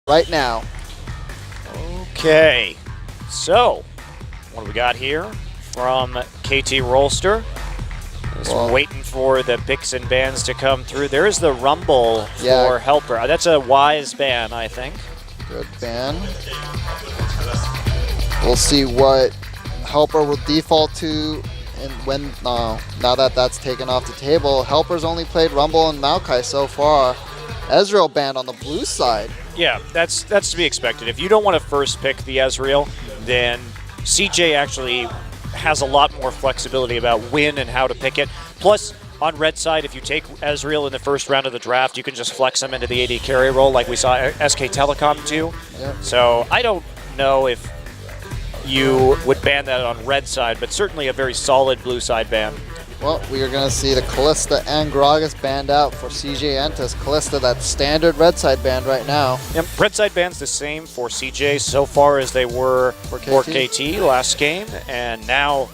right now. Okay, so what do we got here from KT Rolster? Just waiting for the picks and bans to come through. There's the Rumble for Helper. That's a wise ban, I think. Good ban. We'll see what Helper will default to, and when now that that's taken off the table. Helper's only played Rumble and Maokai so far. Ezreal banned on the blue side. Yeah, that's to be expected. If you don't want to first pick the Ezreal, then CJ actually has a lot more flexibility about when and how to pick it. Plus, on red side, if you take Ezreal in the first round of the draft, you can just flex him into the AD carry role like we saw SK Telecom do. Yep. So I don't know if you would ban that on red side, but certainly a very solid blue side ban. Well, we are going to see the Kalista and Gragas banned out for CJ Entus. Kalista, that standard red side band right now. Yep, red side band's the same for CJ so far as they were for KT last game. And now,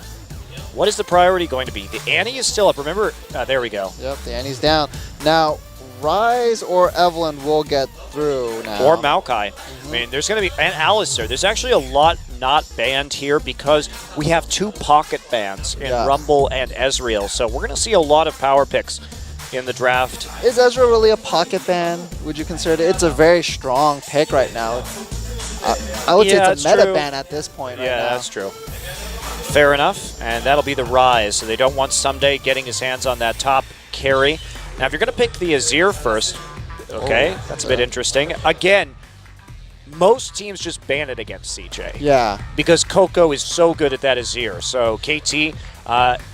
what is the priority going to be? The Annie is still up. Remember, there we go. Yep, the Annie's down. Now, Ryze or Evelynn will get through now. Or Maokai. I mean, there's going to be, and Alistair. There's actually a lot not banned here because we have 2 pocket bans in Rumble and Ezreal. So we're going to see a lot of power picks in the draft. Is Ezreal really a pocket ban? Would you consider it? It's a very strong pick right now. I would say it's a meta ban at this point right now. Yeah, that's true. Fair enough. And that'll be the Ryze. So they don't want Someday getting his hands on that top carry. Now, if you're going to pick the Azir first, that's a bit interesting. Again, most teams just ban it against CJ. Yeah. Because Coco is so good at that Azir. So KT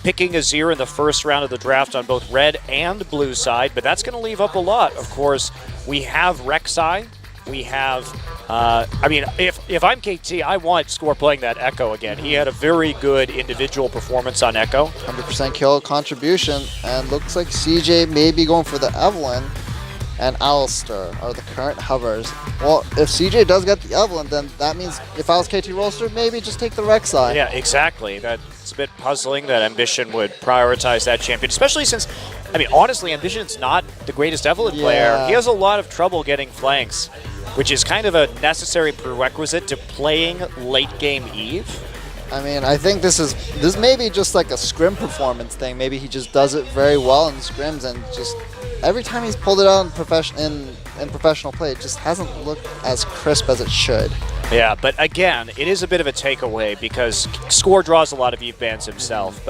picking Azir in the first round of the draft on both red and blue side, but that's going to leave up a lot. Of course, we have Rek'Sai. We have, I mean, if I'm KT, I want Score playing that Echo again. He had a very good individual performance on Echo. 100% kill contribution, and looks like CJ may be going for the Evelynn and Alistair are the current hovers. Well, if CJ does get the Evelynn, then that means if I was KT Rolster, maybe just take the Rek'Sai. Yeah, exactly. That's a bit puzzling that Ambition would prioritize that champion, especially since, I mean, honestly, Ambition's not the greatest Evelynn player. He has a lot of trouble getting flanks, which is kind of a necessary prerequisite to playing late game Eve. I mean, I think this may be just like a scrim performance thing. Maybe he just does it very well in scrims, and just every time he's pulled it out in professional play, it just hasn't looked as crisp as it should. Yeah, but again, it is a bit of a takeaway because Score draws a lot of Eve bans himself.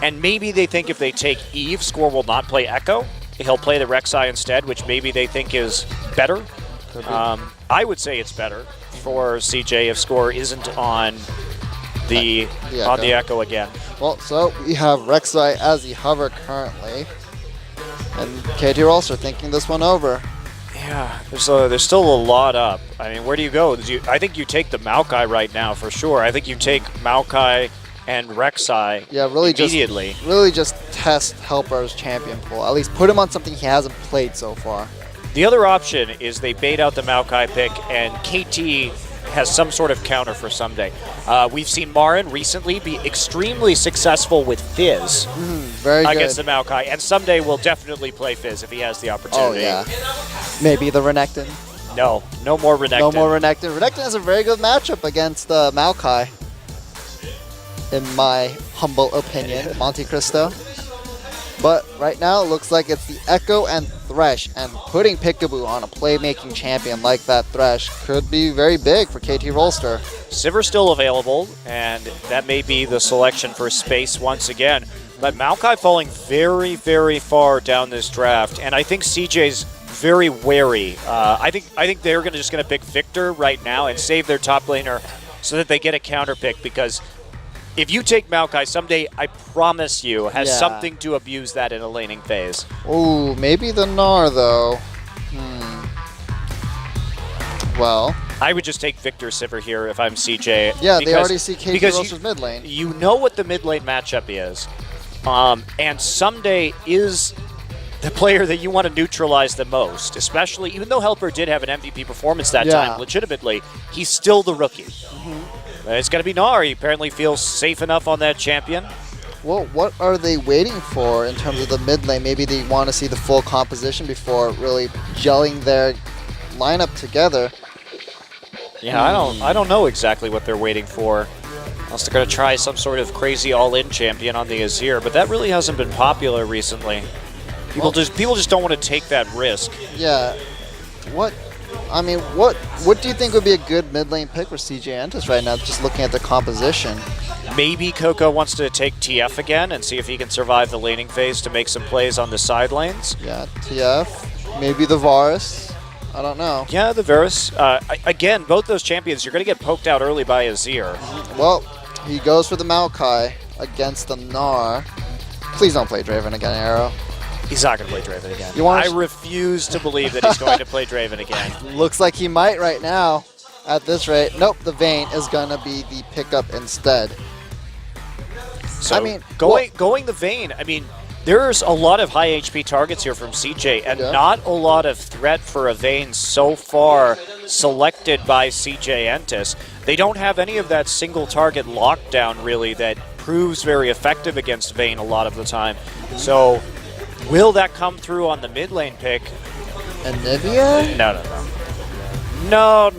And maybe they think if they take Eve, Score will not play Echo. He'll play the Rek'Sai instead, which maybe they think is better. I would say it's better for CJ if Score isn't on the Echo again. Well, so we have Rek'Sai as the hover currently, and KT Rolster thinking this one over. Yeah, there's still a lot up. I mean, where do you go? I think you take the Maokai right now for sure. I think you take Maokai and Rek'Sai immediately. Really just test Helper's champion pool. At least put him on something he hasn't played so far. The other option is they bait out the Maokai pick, and KT has some sort of counter for Someday. We've seen Marin recently be extremely successful with Fizz against the Maokai, and Someday will definitely play Fizz if he has the opportunity. Oh, yeah. Maybe the Renekton. No more Renekton. No more Renekton. Renekton has a very good matchup against Maokai, in my humble opinion, Monte Cristo. But right now, it looks like it's the Echo and Thresh, and putting Peekaboo on a playmaking champion like that Thresh could be very big for KT Rolster. Sivir's still available, and that may be the selection for space once again. But Maokai falling very, very far down this draft, and I think CJ's very wary. I think they're just going to pick Victor right now and save their top laner so that they get a counter pick, because if you take Maokai, Someday, I promise you, has something to abuse that in a laning phase. Ooh, maybe the Gnar, though. Well, I would just take Victor Sivir here if I'm CJ. Yeah, they already see KT Rolster's mid lane. You know what the mid lane matchup is. And Someday is the player that you want to neutralize the most, especially, even though Helper did have an MVP performance that time, legitimately, he's still the rookie. It's going to be Gnar. He apparently feels safe enough on that champion. Well, what are they waiting for in terms of the mid lane? Maybe they want to see the full composition before really gelling their lineup together. Yeah, I don't know exactly what they're waiting for. Unless they're going to try some sort of crazy all-in champion on the Azir, but that really hasn't been popular recently. People just don't want to take that risk. Yeah. What do you think would be a good mid lane pick for CJ Entus right now, just looking at the composition? Maybe Coco wants to take TF again and see if he can survive the laning phase to make some plays on the side lanes. Yeah, TF. Maybe the Varus. I don't know. Yeah, the Varus. Again, both those champions, you're going to get poked out early by Azir. Well, he goes for the Maokai against the Gnar. Please don't play Draven again, Arrow. He's not going to play Draven again. I refuse to believe that he's going to play Draven again. Looks like he might right now at this rate. Nope, the Vayne is going to be the pickup instead. So, going the Vayne, I mean, there's a lot of high HP targets here from CJ, and not a lot of threat for a Vayne so far selected by CJ Entus. They don't have any of that single target lockdown, really, that proves very effective against Vayne a lot of the time. So, will that come through on the mid lane pick? Anivia? No,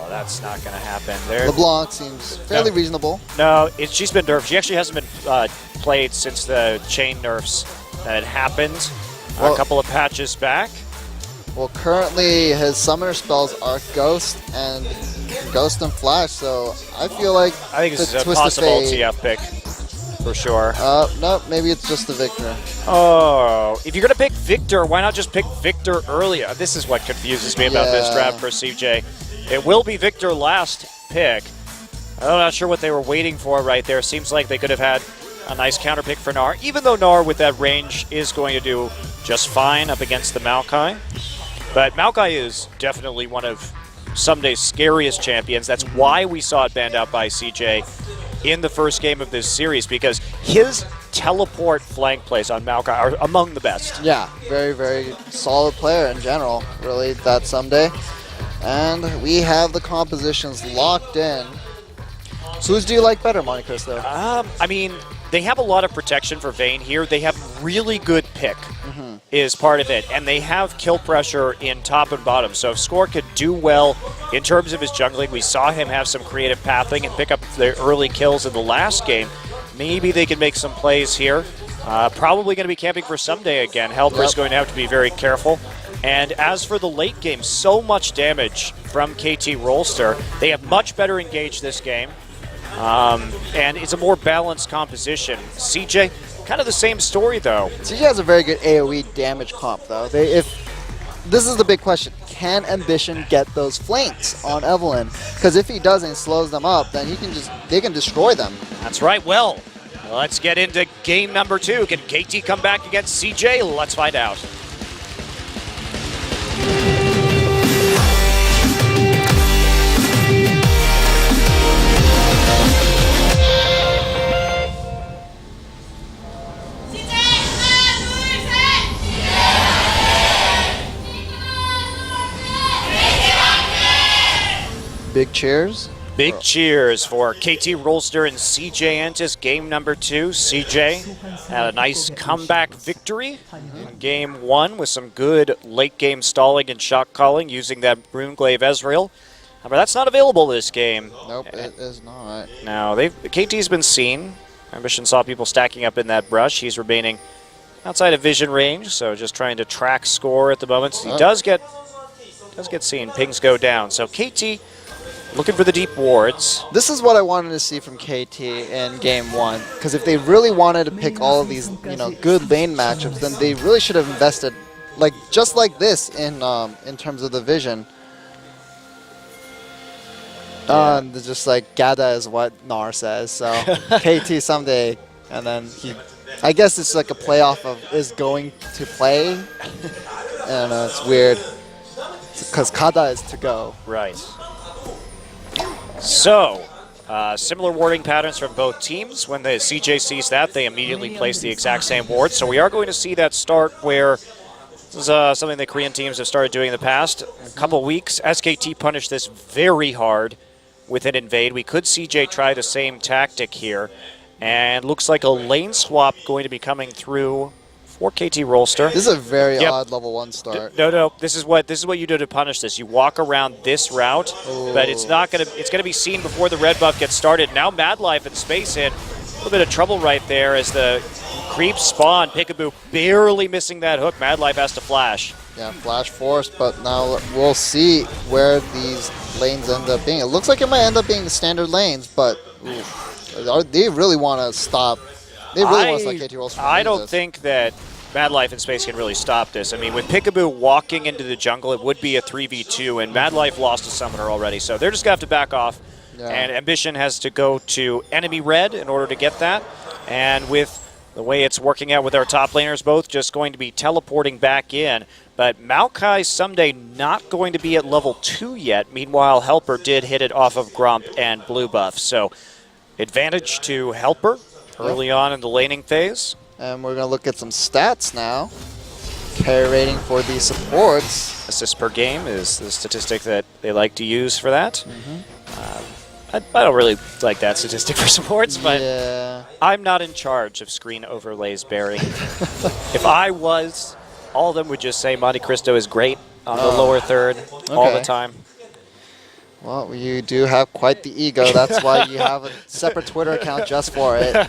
that's not going to happen. LeBlanc seems fairly reasonable. No, she's been nerfed. She actually hasn't been played since the chain nerfs that had happened a couple of patches back. Well, currently his summoner spells are Ghost and Flash, so I feel like I think this is a possible TF pick for sure. No, maybe it's just the Victor. Oh, if you're going to pick Victor, why not just pick Victor earlier? This is what confuses me about this draft for CJ. It will be Victor last pick. I'm not sure what they were waiting for right there. Seems like they could have had a nice counter pick for Gnar, even though Gnar with that range is going to do just fine up against the Maokai. But Maokai is definitely one of Sunday's scariest champions. That's why we saw it banned out by CJ in the first game of this series, because his teleport flank plays on Maokai are among the best. Yeah, very, very solid player in general, really, that Sunday. And we have the compositions locked in. So whose do you like better, Monte Cristo? I mean, they have a lot of protection for Vayne here. They have really good pick is part of it. And they have kill pressure in top and bottom. So if Score could do well in terms of his jungling, we saw him have some creative pathing and pick up the early kills in the last game. Maybe they can make some plays here. Probably going to be camping for Someday again. Helper's going to have to be very careful. And as for the late game, so much damage from KT Rolster. They have much better engaged this game. And it's a more balanced composition. CJ, kind of the same story, though. CJ has a very good AoE damage comp, though. This is the big question. Can Ambition get those flanks on Evelynn? Because if he doesn't, slows them up, then they can destroy them. That's right. Well, let's get into game number 2. Can KT come back against CJ? Let's find out. Big cheers. Big cheers for KT Rolster and CJ Entus, game number 2. CJ had a nice comeback victory in game 1 with some good late game stalling and shot calling using that Runeglaive Ezreal. But that's not available this game. Nope, it is not. Now, KT's been seen. Ambition saw people stacking up in that brush. He's remaining outside of vision range, so just trying to track Score at the moment. He does get seen. Pings go down. So KT looking for the deep wards. This is what I wanted to see from KT in game 1, because if they really wanted to pick all of these, good lane matchups, then they really should have invested, just like this in terms of the vision. Just like Gada is what Gnar says. So KT someday, and then I guess it's like a playoff of is going to play. I don't know. It's weird because Kada is to go. Right. So, similar warding patterns from both teams. When the CJ sees that, they immediately place the exact same ward. So we are going to see that start where this is something the Korean teams have started doing in the past. A couple weeks, SKT punished this very hard with an invade. We could CJ try the same tactic here. And looks like a lane swap going to be coming through for KT Rollster. This is a very odd level 1 start. No. This is what you do to punish this. You walk around this route, but it's gonna be seen before the red buff gets started. Now Mad Life and Space in a little bit of trouble right there as the creeps spawn. Peekaboo barely missing that hook. Mad Life has to flash. Yeah, flash forced, but now we'll see where these lanes end up being. It looks like it might end up being standard lanes, but they really want to stop. They really want to stop KT Rolls from I don't this. think that Mad Life and Space can really stop this. I mean, with Peekaboo walking into the jungle, it would be a 3v2, and Mad Life lost a summoner already, so they're just going to have to back off. Yeah. And Ambition has to go to enemy red in order to get that. And with the way it's working out with our top laners, both just going to be teleporting back in. But Maokai someday not going to be at level 2 yet. Meanwhile, Helper did hit it off of Grump and blue buff. So advantage to Helper early on in the laning phase. And we're going to look at some stats now. Carry rating for the supports. Assists per game is the statistic that they like to use for that. I don't really like that statistic for supports, but yeah. I'm not in charge of screen overlays, Barry. If I was, all of them would just say Monte Cristo is great on the lower third all the time. Well, you do have quite the ego. That's why you have a separate Twitter account just for it.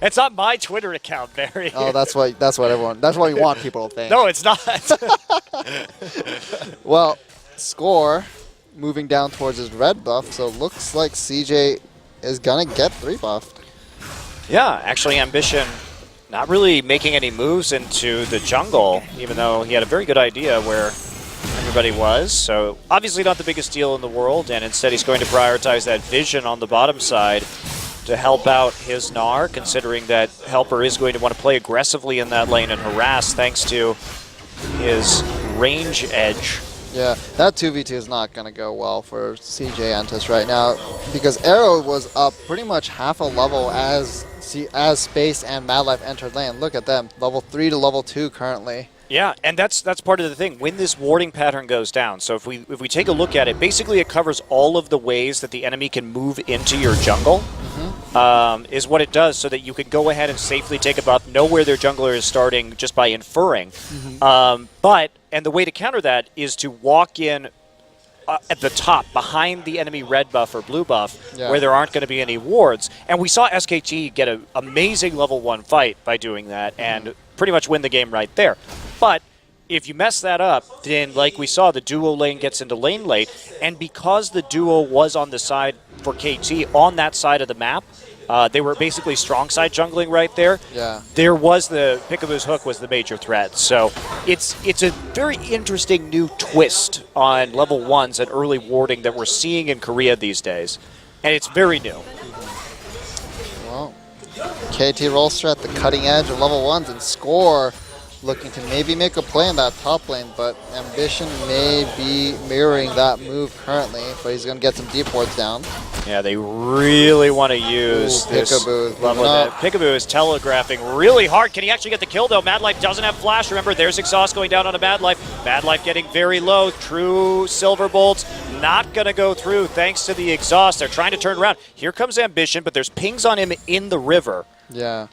It's not my Twitter account, Barry. Oh, that's what you want people to think. No, it's not. Well, Score moving down towards his red buff, so it looks like CJ is gonna get 3 buffed. Yeah, actually Ambition not really making any moves into the jungle, even though he had a very good idea where everybody was. So obviously not the biggest deal in the world, and instead he's going to prioritize that vision on the bottom side to help out his Gnar, considering that Helper is going to want to play aggressively in that lane and harass thanks to his range edge. Yeah, that 2v2 is not going to go well for CJ Entus right now because Arrow was up pretty much half a level as Space and Mad Life entered lane. Look at them, level 3 to level 2 currently. Yeah, and that's part of the thing. When this warding pattern goes down, so if we take a look at it, basically it covers all of the ways that the enemy can move into your jungle, is what it does, so that you can go ahead and safely take a buff, know where their jungler is starting just by inferring. And the way to counter that is to walk in at the top, behind the enemy red buff or blue buff, where there aren't going to be any wards. And we saw SKT get an amazing level 1 fight by doing that, and pretty much win the game right there. But if you mess that up, then like we saw, the duo lane gets into lane late, and because the duo was on the side for KT, on that side of the map, they were basically strong side jungling right there. Yeah. There was the Peekaboo's hook was the major threat. So it's a very interesting new twist on level 1s and early warding that we're seeing in Korea these days. And it's very new. Well, KT Rollster at the cutting edge of level 1s and Score looking to maybe make a play in that top lane, but Ambition may be mirroring that move currently, but he's going to get some deep wards down. Yeah, they really want to use this Peekaboo. level. Peekaboo is telegraphing really hard. Can he actually get the kill, though? Mad Life doesn't have flash. Remember, there's exhaust going down on a Mad Life. Mad Life getting very low. True Silver Bolts not going to go through thanks to the exhaust. They're trying to turn around. Here comes Ambition, but there's pings on him in the river. Yeah.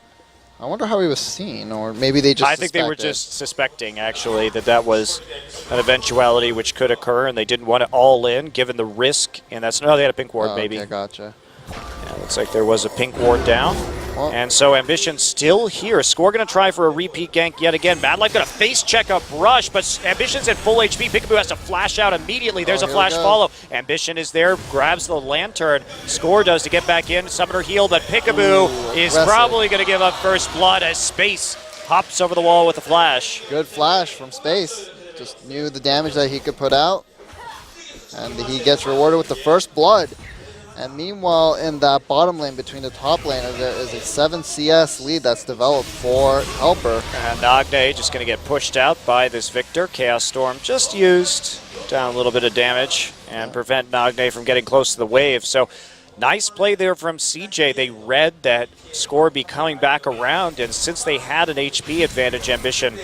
I wonder how he was seen, or maybe they just I think they were just suspecting, actually, that was an eventuality which could occur, and they didn't want it all in, given the risk. And that's, no, they had a pink ward, maybe. Okay, gotcha. Yeah, looks like there was a pink ward down. Well, and so Ambition still here. Score going to try for a repeat gank yet again. Mad Life going to face check a brush, but Ambition's at full HP. Peekaboo has to flash out immediately. There's a flash follow. Ambition is there, grabs the lantern. Score does to get back in. Summoner heal, but Peekaboo is probably going to give up first blood as Space hops over the wall with a flash. Good flash from Space. Just knew the damage that he could put out. And he gets rewarded with the first blood. And meanwhile, in that bottom lane between the top lane, there is a 7 CS lead that's developed for Helper. And Nagne just going to get pushed out by this Victor. Chaos Storm just used down a little bit of damage and prevent Nagne from getting close to the wave. So nice play there from CJ. They read that Score be coming back around, and since they had an HP advantage, Ambition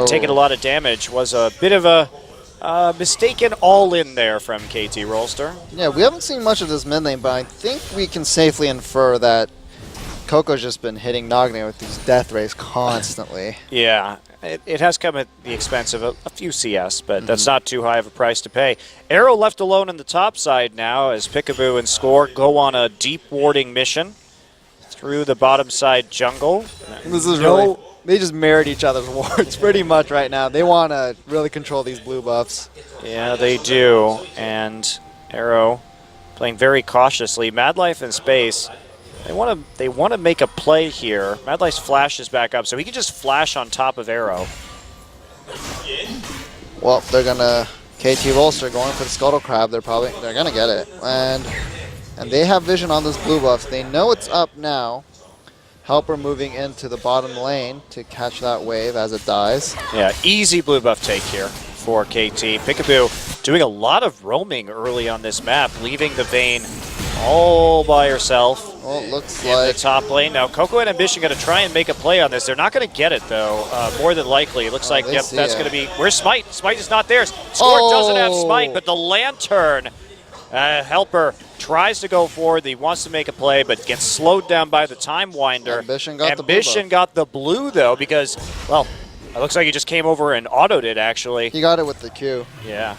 taking a lot of damage was a bit of a mistaken all-in there from KT Rollster. Yeah, we haven't seen much of this mid lane, but I think we can safely infer that Coco's just been hitting Nagne with these death rays constantly. Yeah, it has come at the expense of a few CS, but that's not too high of a price to pay. Arrow left alone on the top side now as Peekaboo and Score go on a deep warding mission through the bottom side jungle. This is really, they just mirrored each other's wards pretty much right now. They want to really control these blue buffs. Yeah, they do. And Arrow playing very cautiously. Madlife in space. They want to make a play here. Madlife's flash is back up, so he can just flash on top of Arrow. Well, they're gonna KT Rolster going for the Scuttle Crab. They're gonna get it, and they have vision on this blue buff. They know it's up now. Helper moving into the bottom lane to catch that wave as it dies. Yeah, easy blue buff take here for KT. Peekaboo doing a lot of roaming early on this map, leaving the Vayne all by herself. Well, it looks in like the top lane. Now, Coco and Ambition going to try and make a play on this. They're not going to get it, though, more than likely. It looks like yep, that's going to be... Where's Smite? Smite is not there. Score doesn't have Smite, but the Lantern Helper tries to go forward. He wants to make a play, but gets slowed down by the Time Winder. Ambition got the blue, though, because, well, it looks like he just came over and autoed it, actually. He got it with the Q. Yeah.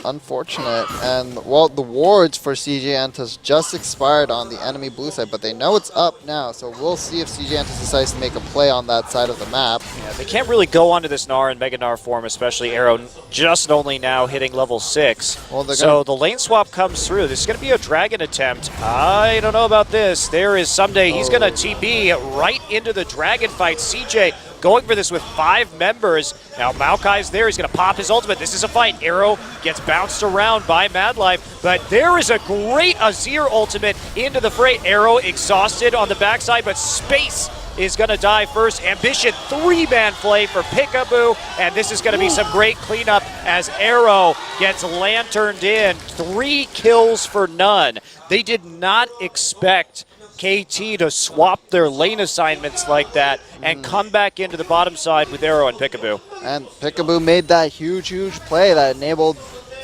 Unfortunate. And, well, the wards for CJ Antis just expired on the enemy blue side, but they know it's up now, so we'll see if CJ Antis decides to make a play on that side of the map. Yeah, they can't really go onto this Gnar and Mega Gnar form, especially Arrow just only now hitting level 6. Well, so the lane swap comes through. This is going to be a dragon attempt. I don't know about this. There is Someday. He's going to TB right into the dragon fight. CJ going for this with 5 members. Now Maokai's there. He's going to pop his ultimate. This is a fight. Arrow gets bounced around by Madlife, but there is a great Azir ultimate into the fray. Arrow exhausted on the backside, but Space is going to die first. Ambition 3-man play for Peekaboo, and this is going to be some great cleanup as Arrow gets lanterned in. 3 kills for none. They did not expect KT to swap their lane assignments like that and come back into the bottom side with Arrow and Peekaboo. And Peekaboo made that huge play that enabled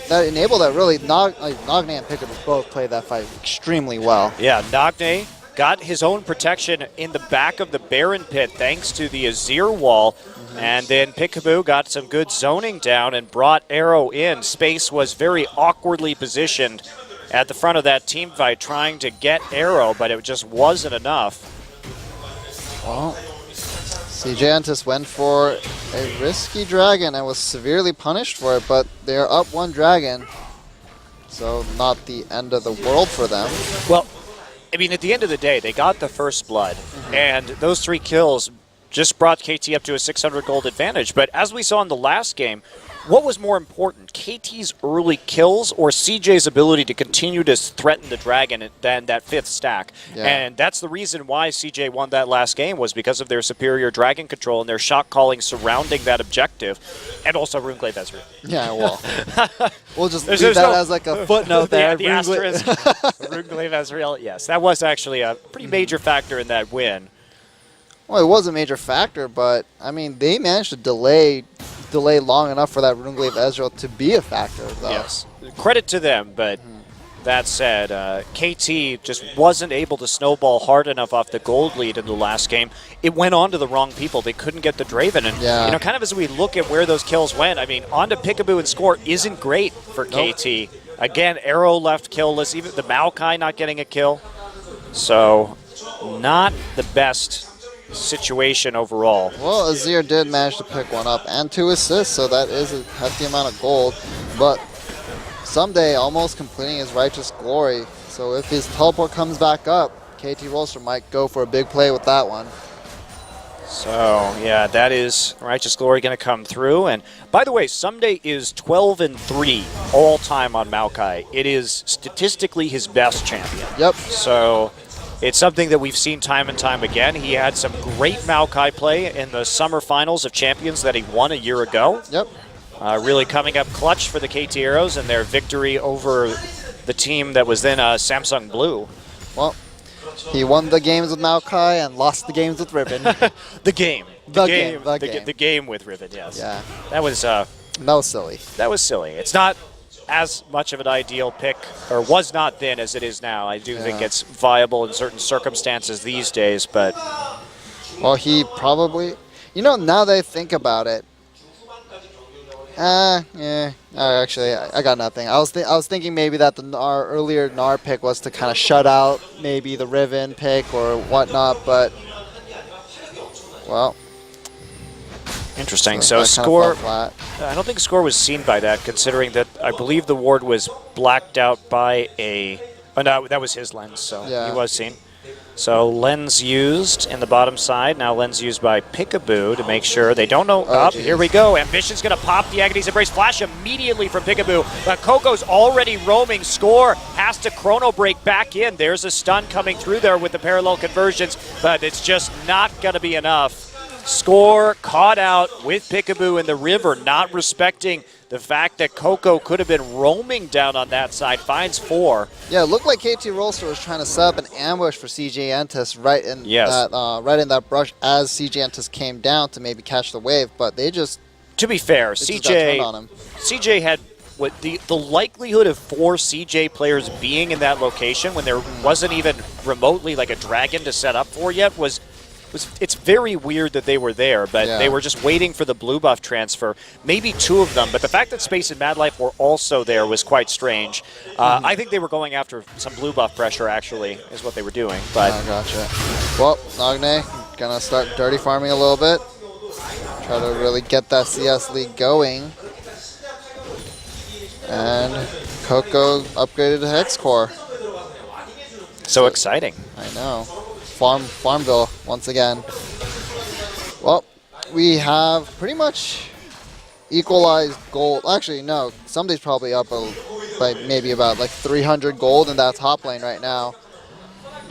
that really. Nagne and Peekaboo both played that fight extremely well. Yeah, Nagne got his own protection in the back of the Baron pit thanks to the Azir wall. And then Peekaboo got some good zoning down and brought Arrow in. Space was very awkwardly positioned at the front of that team fight trying to get Arrow, but it just wasn't enough. Well, CJ Antis went for a risky dragon and was severely punished for it, but they're up 1 dragon, so not the end of the world for them. Well, I mean, at the end of the day, they got the first blood, and those 3 kills just brought KT up to a 600 gold advantage. But as we saw in the last game, what was more important, KT's early kills or CJ's ability to continue to threaten the dragon than that 5th stack? Yeah. And that's the reason why CJ won that last game, was because of their superior dragon control and their shot calling surrounding that objective, and also Runeglaive Ezreal. Yeah, well, we'll just leave that as like a footnote there. Yeah, the asterisk. Runeglaive Ezreal, yes. That was actually a pretty major factor in that win. Well, it was a major factor, but, I mean, they managed to delay long enough for that Runeglaive Ezreal to be a factor, though. Yes. Credit to them, but that said, KT just wasn't able to snowball hard enough off the gold lead in the last game. It went on to the wrong people. They couldn't get the Draven. And, you know, kind of as we look at where those kills went, I mean, on to Peekaboo and Score isn't great for KT. Again, Arrow left killless, even the Maokai not getting a kill. So, not the best situation overall. Well, Azir did manage to pick one up and 2 assists, so that is a hefty amount of gold. But Someday almost completing his Righteous Glory, so if his teleport comes back up, KT Rolster might go for a big play with that one. So, yeah, that is Righteous Glory going to come through. And by the way, Someday is 12-3 all-time on Maokai. It is statistically his best champion. Yep. So it's something that we've seen time and time again. He had some great Maokai play in the Summer Finals of Champions that he won a year ago. Yep. Really coming up clutch for the KT Arrows and their victory over the team that was then Samsung Blue. Well, he won the games with Maokai and lost the games with Riven. The game with Riven, yes. Yeah. That was silly. That was silly. It's not as much of an ideal pick, or was not then as it is now. I do think it's viable in certain circumstances these days, but Well, he probably, now that I think about it, yeah. Actually, I got nothing. I was thinking maybe that our earlier Gnar pick was to kind of shut out maybe the Riven pick or whatnot, but well. Interesting. So score, I don't think score was seen by that, considering that I believe the ward was blacked out by a. Oh no, that was his lens, so yeah. He was seen. So lens used in the bottom side. Now lens used by Peekaboo to make sure they don't know. Oh, here we go. Ambition's going to pop the Agony's Embrace. Flash immediately from Peekaboo. But Coco's already roaming. Score has to chrono break back in. There's a stun coming through there with the parallel conversions, but it's just not going to be enough. Score caught out with Peekaboo in the river, not respecting the fact that Coco could have been roaming down on that side. Finds 4. Yeah, it looked like KT Rolster was trying to set up an ambush for CJ Entus right in that brush as CJ Entus came down to maybe catch the wave, but they just. To be fair, CJ had what the likelihood of 4 CJ players being in that location when there wasn't even remotely like a dragon to set up for yet was. It's very weird that they were there, but they were just waiting for the blue buff transfer. Maybe 2 of them, but the fact that Space and Mad Life were also there was quite strange. I think they were going after some blue buff pressure, actually, is what they were doing. But gotcha. Well, Nagne gonna start dirty farming a little bit. Try to really get that CS league going. And Coco upgraded to Hex Core. So exciting. I know. Farmville once again. Well, we have pretty much equalized gold. Actually, no. Somebody's probably up by maybe about like 300 gold in that top lane right now.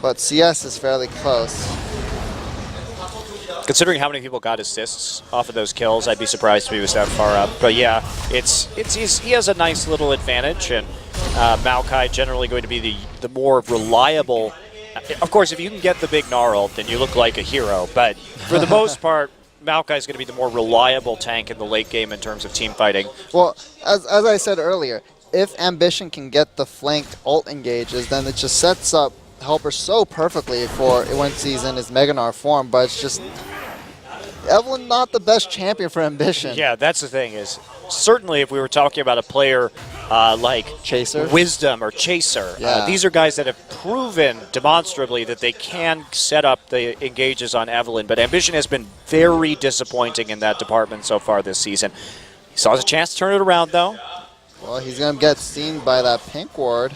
But CS is fairly close. Considering how many people got assists off of those kills, I'd be surprised if he was that far up. But yeah, he has a nice little advantage, and Maokai generally going to be the more reliable. Of course, if you can get the big Gnar ult, then you look like a hero. But for the most part, Maokai is going to be the more reliable tank in the late game in terms of team fighting. Well, as I said earlier, if Ambition can get the flanked ult engages, then it just sets up Helper so perfectly for when he's in his Mega Gnar form. But it's just Evelyn not the best champion for Ambition. Yeah, that's the thing is, certainly if we were talking about a player like Chaser, Wisdom or Chaser, these are guys that have proven demonstrably that they can set up the engages on Evelyn, but Ambition has been very disappointing in that department so far this season. He still has a chance to turn it around, though. Well, he's going to get seen by that pink ward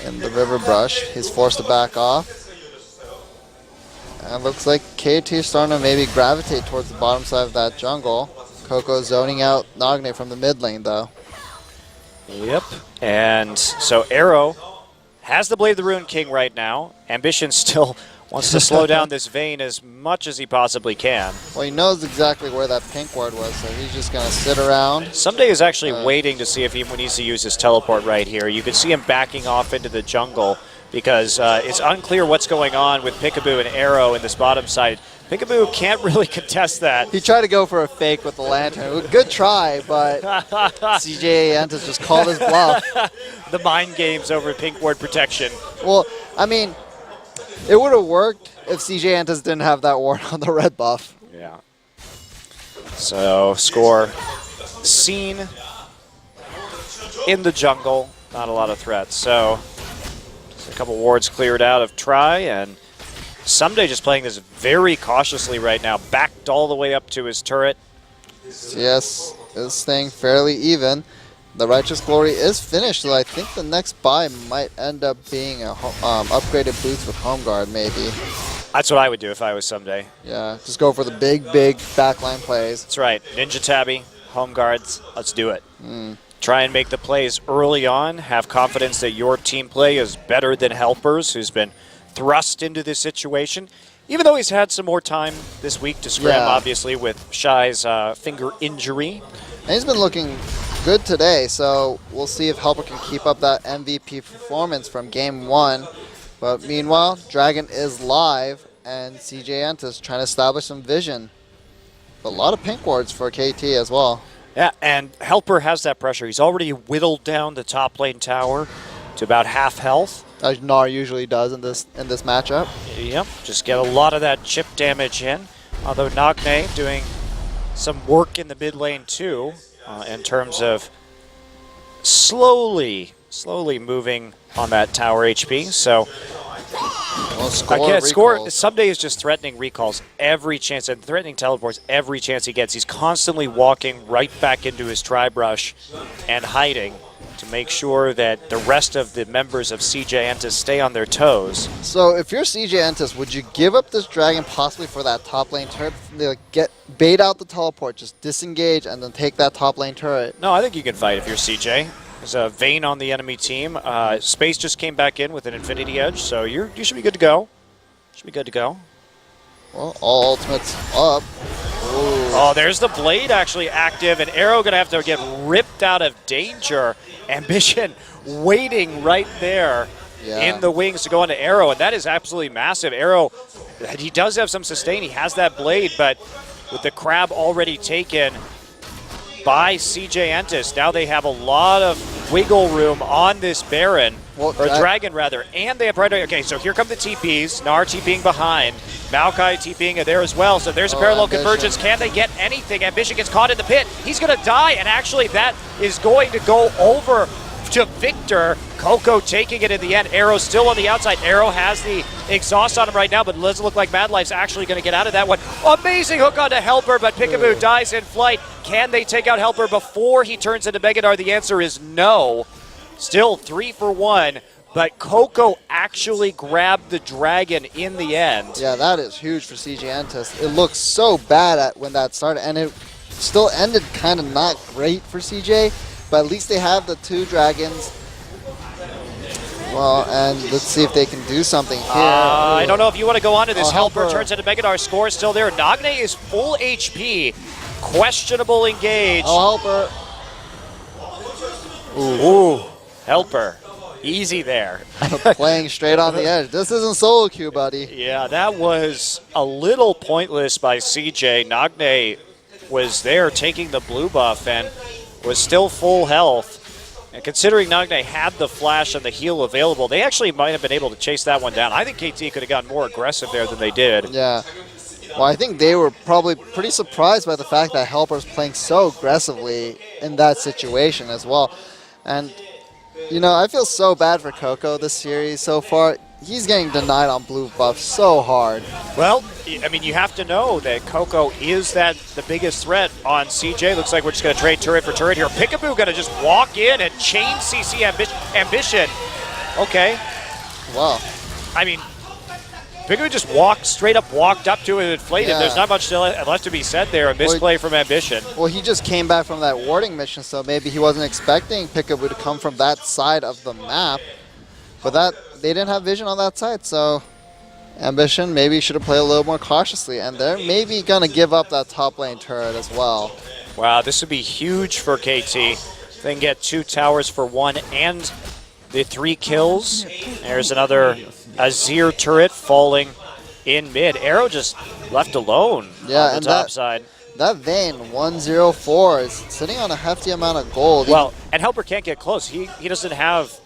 in the river brush. He's forced to back off. And it looks like KT is starting to maybe gravitate towards the bottom side of that jungle. Coco zoning out Nagne from the mid lane, though. Yep. And so Arrow has the Blade of the Ruined King right now. Ambition still wants to slow down this Vayne as much as he possibly can. Well, he knows exactly where that pink ward was, so he's just going to sit around. Someday is actually waiting to see if he needs to use his teleport right here. You can see him backing off into the jungle because it's unclear what's going on with Peekaboo and Arrow in this bottom side. Peekaboo can't really contest that. He tried to go for a fake with the lantern. Good try, but CJ Entus just called his bluff. The mind games over pink ward protection. Well, I mean, it would have worked if CJ Entus didn't have that ward on the red buff. Yeah. So, score seen in the jungle. Not a lot of threats. So, a couple wards cleared out of Try, and Someday just playing this very cautiously right now, backed all the way up to his turret. Yes, is staying fairly even. The Righteous Glory is finished, so I think the next buy might end up being a upgraded boots with Home Guard, maybe. That's what I would do if I was Someday. Yeah, just go for the big backline plays. That's right. Ninja Tabby, Home Guards, let's do it. Try and make the plays early on. Have confidence that your team play is better than Helper's, who's been thrust into this situation. Even though he's had some more time this week to scrim, obviously, with Shy's finger injury. And he's been looking good today, so we'll see if Helper can keep up that MVP performance from Game 1. But meanwhile, Dragon is live, and CJ Entus trying to establish some vision. But a lot of pink wards for KT as well. Yeah, and Helper has that pressure. He's already whittled down the top lane tower. to about half health. As Gnar usually does in this matchup. Yep, just get a lot of that chip damage in. Although Nagne doing some work in the mid lane too, in terms of slowly moving on that tower HP. So Well, Score someday is just threatening recalls every chance and threatening teleports every chance he gets. He's constantly walking right back into his tribe rush and hiding to make sure that the rest of the members of CJ Entus stay on their toes. So if you're CJ Entus, would you give up this dragon possibly for that top lane turret? Like bait out the teleport, just disengage, and then take that top lane turret? No, I think you can fight if you're CJ. There's a Vayne on the enemy team. Space just came back in with an Infinity Edge, so you should be good to go. Should be good to go. Well, all ultimates up. Ooh. Oh, there's the blade actually active, and Arrow gonna have to get ripped out of danger. Ambition waiting right there in the wings to go into Arrow, and that is absolutely massive. Arrow, he does have some sustain. He has that blade, but with the crab already taken by CJ Entus, now they have a lot of wiggle room on this Baron, or Dragon rather, and they have right. Okay, so here come the TPs. Gnar TPing behind, Maokai TPing there as well. So there's a parallel convergence. Can they get anything? Ambition gets caught in the pit. He's going to die, and actually that is going to go over to Victor. Coco taking it in the end. Arrow still on the outside. Arrow has the exhaust on him right now, but it doesn't look like Mad Life's actually going to get out of that one. Amazing hook onto Helper, but Peekaboo dies in flight. Can they take out Helper before he turns into Megadar? The answer is no. Still 3 for 1, but Coco actually grabbed the dragon in the end. Yeah, that is huge for CJ Entus. It looked so bad when that started, and it still ended kind of not great for CJ, but at least they have the 2 dragons. Well, and let's see if they can do something here. I don't know if you want to go on to this. Helper Helper turns into Megadar. Score is still there. Nagne is full HP. Questionable engage. Oh, Helper. Ooh. Helper. Easy there. Playing straight on the edge. This isn't solo queue, buddy. Yeah, that was a little pointless by CJ. Nagne was there taking the blue buff and was still full health. And considering Nagne had the flash and the heal available, they actually might have been able to chase that one down. I think KT could have gotten more aggressive there than they did. Yeah. Well, I think they were probably pretty surprised by the fact that Helper's playing so aggressively in that situation as well. And, you know, I feel so bad for Coco this series so far. He's getting denied on blue buff so hard. Well, I mean, you have to know that Coco is the biggest threat on CJ. Looks like we're just going to trade turret for turret here. Peekaboo going to just walk in and chain CC Ambition. Okay. Wow. I mean, Peekaboo just straight up walked up to it and inflated. Yeah. There's not much left to be said there. A misplay from Ambition. Well, he just came back from that warding mission, so maybe he wasn't expecting Peekaboo to come from that side of the map. But they didn't have vision on that side, so Ambition maybe should have played a little more cautiously, and they're maybe going to give up that top lane turret as well. Wow, this would be huge for KT. They can get 2 towers for 1 and the 3 kills. There's another Azir turret falling in mid. Arrow just left alone on the top side. That Vayne, 104, is sitting on a hefty amount of gold. Well, and Helper can't get close. He doesn't have...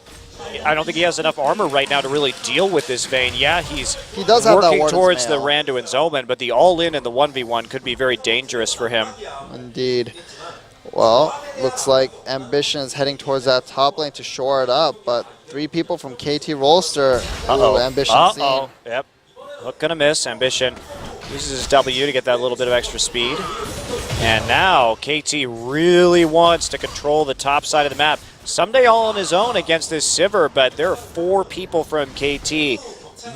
I don't think he has enough armor right now to really deal with this Vayne. Yeah, he does have working that towards the Randuin Zoman, but the all-in and the 1v1 could be very dangerous for him. Indeed. Well, looks like Ambition is heading towards that top lane to shore it up, but 3 people from KT Rolster. Ooh, Ambition seen. Yep. Hook gonna miss. Ambition uses his W to get that little bit of extra speed. And now KT really wants to control the top side of the map. Someday all on his own against this Sivir, but there are 4 people from KT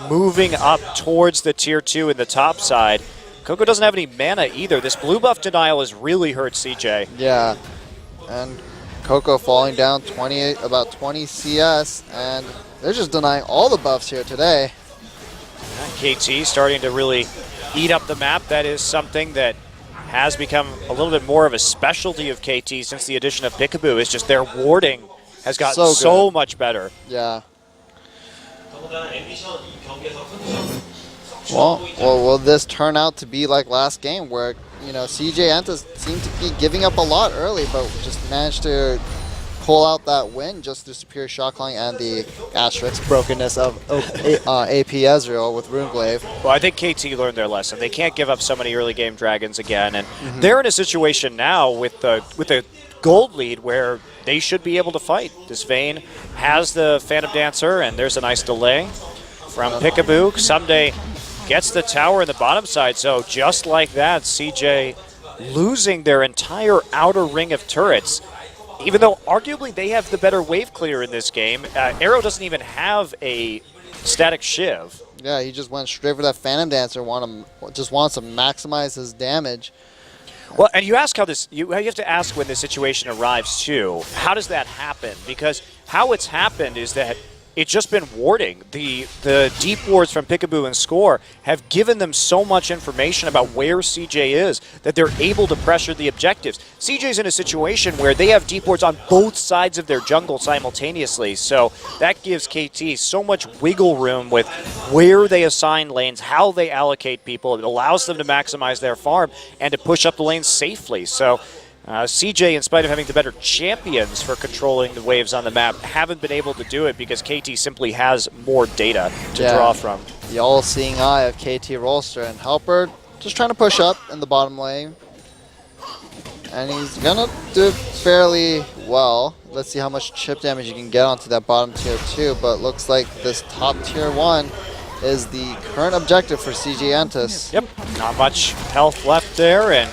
moving up towards the tier 2 in the top side. Coco doesn't have any mana either. This blue buff denial has really hurt CJ. Yeah, and Coco falling down about 20 CS, and they're just denying all the buffs here today. KT starting to really eat up the map. That is something that has become a little bit more of a specialty of KT since the addition of Peekaboo. It's just their warding has gotten so much better. Yeah. Well, will this turn out to be like last game where, you know, CJ Entus seemed to be giving up a lot early, but just managed to pull out that win just through superior shot calling and the asterisk brokenness of AP Ezreal with Runeglaive. Well, I think KT learned their lesson. They can't give up so many early game dragons again, and they're in a situation now with the gold lead where they should be able to fight. This Vayne has the Phantom Dancer, and there's a nice delay from Peekaboo. Someday gets the tower in the bottom side, so just like that, CJ losing their entire outer ring of turrets. Even though arguably they have the better wave clear in this game, Arrow doesn't even have a static Shiv. Yeah, he just went straight for that Phantom Dancer, just wants to maximize his damage. Well, and you ask how this, you have to ask when this situation arrives too, how does that happen? Because how it's happened is that it's just been warding. The deep wards from Peekaboo and Score have given them so much information about where CJ is that they're able to pressure the objectives. CJ's in a situation where they have deep wards on both sides of their jungle simultaneously, so that gives KT so much wiggle room with where they assign lanes, how they allocate people. It allows them to maximize their farm and to push up the lanes safely. So CJ, in spite of having the better champions for controlling the waves on the map, haven't been able to do it because KT simply has more data to draw from. The all-seeing eye of KT Rolster, and Helper just trying to push up in the bottom lane. And he's going to do it fairly well. Let's see how much chip damage you can get onto that bottom tier 2, but looks like this top tier 1 is the current objective for CJ Entus. Yep, not much health left there, and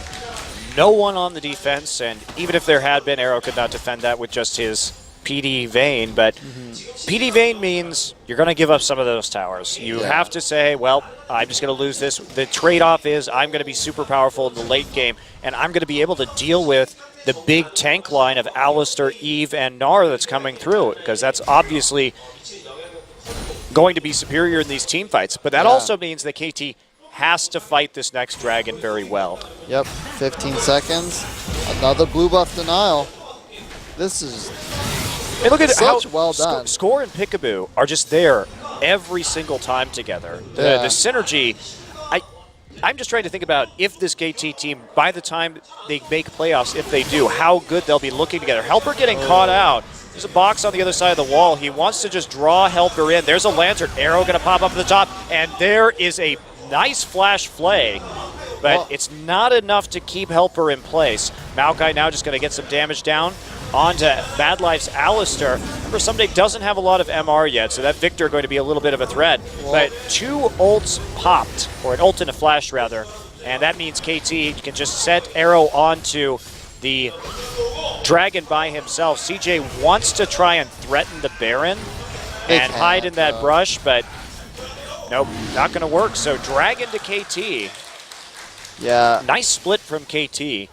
no one on the defense, and even if there had been, Arrow could not defend that with just his PD Vayne, but PD Vayne means you're going to give up some of those towers. You have to say, well, I'm just going to lose this. The trade-off is I'm going to be super powerful in the late game, and I'm going to be able to deal with the big tank line of Alistar, Eve, and Gnar that's coming through, because that's obviously going to be superior in these team fights. But that also means that KT has to fight this next dragon very well. Yep, 15 seconds. Another blue buff denial. This is look at such how well done. Score and Peekaboo are just there every single time together. The synergy, I'm just trying to think about if this KT team, by the time they make playoffs, if they do, how good they'll be looking together. Helper getting caught out. There's a box on the other side of the wall. He wants to just draw Helper in. There's a Lantern. Arrow going to pop up at the top, and there is a nice flash flay, but it's not enough to keep Helper in place. Maokai now just going to get some damage down onto Bad Life's Alistar. Remember, Someday doesn't have a lot of MR yet, so that Victor going to be a little bit of a threat. But 2 ults popped, or an ult and a flash rather, and that means KT can just set Arrow onto the dragon by himself. CJ wants to try and threaten the Baron and hide in that brush, but nope, not going to work. So Dragon to KT. Yeah. Nice split from KT.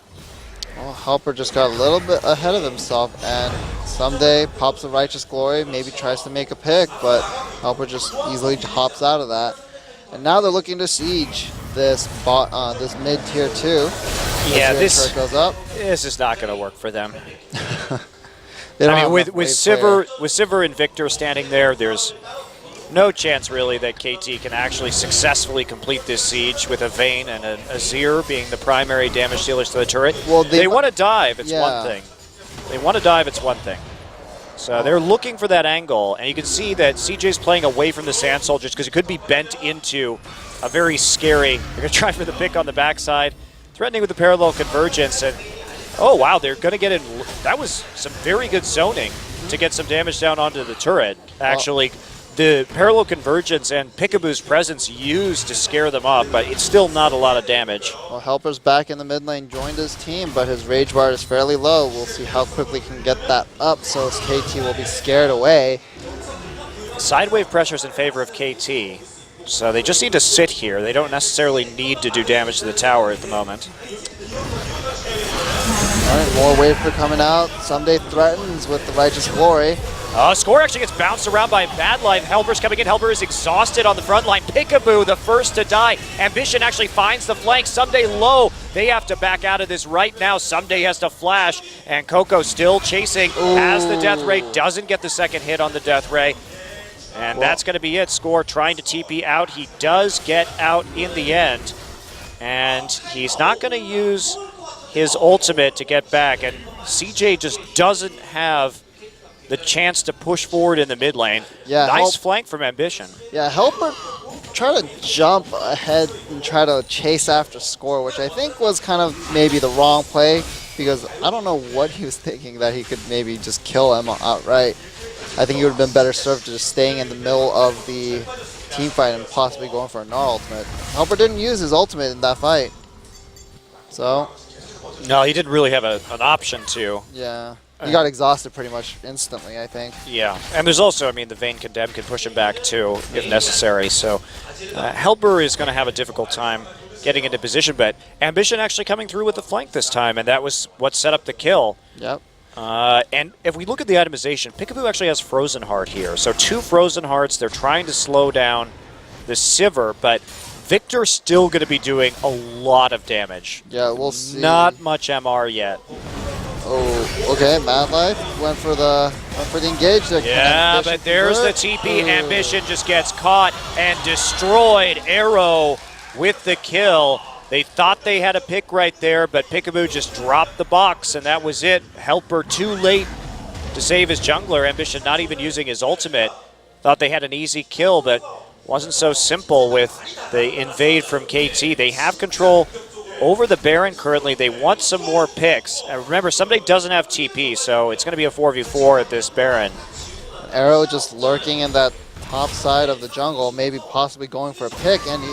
Well, Helper just got a little bit ahead of himself, and Someday pops a Righteous Glory, maybe tries to make a pick, but Helper just easily hops out of that. And now they're looking to siege this this mid tier 2. Yeah, this goes up. This is not going to work for them. I mean, with Sivir and Victor standing there, there's no chance really that KT can actually successfully complete this siege with a Vayne and an Azir being the primary damage dealers to the turret. Well, they want to dive, it's one thing. They want to dive, it's one thing. So they're looking for that angle, and you can see that CJ's playing away from the Sand Soldiers because it could be bent into a very scary, they're going to try for the pick on the backside, threatening with the parallel convergence, and oh wow, they're going to get in, that was some very good zoning to get some damage down onto the turret, actually. The parallel convergence and Peekaboo's presence used to scare them off, but it's still not a lot of damage. Well, Helper's back in the mid lane, joined his team, but his rage bar is fairly low. We'll see how quickly he can get that up, so KT will be scared away. Side wave pressure's in favor of KT, so they just need to sit here. They don't necessarily need to do damage to the tower at the moment. All right, more wave for coming out. Someday threatens with the Righteous Glory. Score actually gets bounced around by Bad Life. Helper's coming in. Helper is exhausted on the front line. Peekaboo, the first to die. Ambition actually finds the flank. Someday low. They have to back out of this right now. Someday has to flash. And Coco still chasing as the Death Ray doesn't get the second hit on the Death Ray. And that's going to be it. Score trying to TP out. He does get out in the end. And he's not going to use his ultimate to get back. And CJ just doesn't have the chance to push forward in the mid lane. Yeah, nice flank from Ambition. Yeah, Helper try to jump ahead and try to chase after score, which I think was kind of maybe the wrong play, because I don't know what he was thinking that he could maybe just kill him outright. I think he would have been better served to just staying in the middle of the team fight and possibly going for a Gnar ultimate. Helper didn't use his ultimate in that fight. So, no, he didn't really have an option to. Yeah. He got exhausted pretty much instantly, I think. Yeah, and there's also, I mean, the Vayne Condemn can push him back too if necessary. So Helper is going to have a difficult time getting into position, but Ambition actually coming through with the flank this time, and that was what set up the kill. Yep. And if we look at the itemization, Peekaboo actually has Frozen Heart here. So 2 Frozen Hearts, they're trying to slow down the Sivir, but Victor's still going to be doing a lot of damage. Yeah, we'll see. Not much MR yet. Oh, okay. Mad Life went for the engage there. Yeah, but there's the TP. Ambition just gets caught and destroyed. Arrow with the kill. They thought they had a pick right there, but Peekaboo just dropped the box, and that was it. Helper too late to save his jungler. Ambition not even using his ultimate. Thought they had an easy kill, but wasn't so simple with the invade from KT. They have control over the Baron currently. They want some more picks. And remember, somebody doesn't have TP, so it's going to be a 4v4 at this Baron. Arrow just lurking in that top side of the jungle, maybe possibly going for a pick, and he...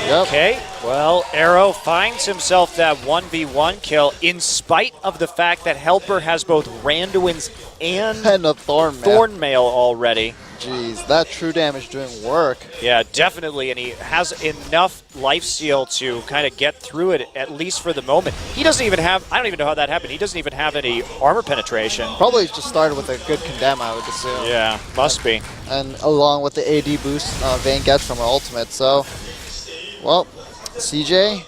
Yep. Okay, well, Arrow finds himself that 1v1 kill in spite of the fact that Helper has both Randuin's and a Thornmail. Thornmail already. Jeez, that true damage doing work. Yeah, definitely, and he has enough lifesteal to kind of get through it, at least for the moment. He doesn't even have, I don't even know how that happened, he doesn't even have any armor penetration. Probably just started with a good condemn, I would assume. Yeah, must be. And along with the AD boost Vayne gets from her ultimate, so, well, CJ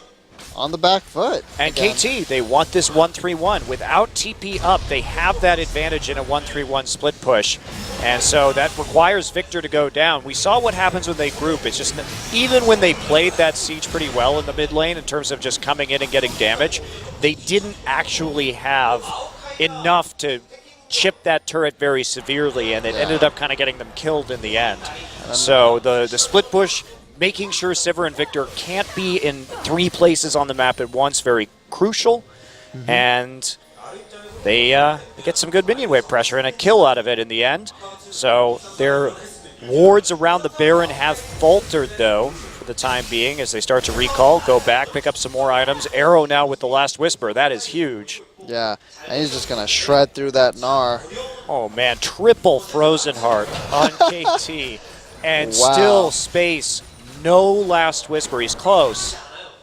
on the back foot. And again. KT, they want this 1-3-1. Without TP up, they have that advantage in a 1-3-1 split push. And so that requires Victor to go down. We saw what happens when they group. It's just, even when they played that siege pretty well in the mid lane in terms of just coming in and getting damage, they didn't actually have enough to chip that turret very severely, and it ended up kind of getting them killed in the end. So the split push, making sure Sivir and Victor can't be in 3 places on the map at once, very crucial. And they get some good minion wave pressure and a kill out of it in the end. So their wards around the Baron have faltered, though, for the time being, as they start to recall, go back, pick up some more items. Arrow now with the Last Whisper. That is huge. Yeah, and he's just going to shred through that Gnar. Oh, man. Triple Frozen Heart on KT. And still space. No Last Whisper. He's close.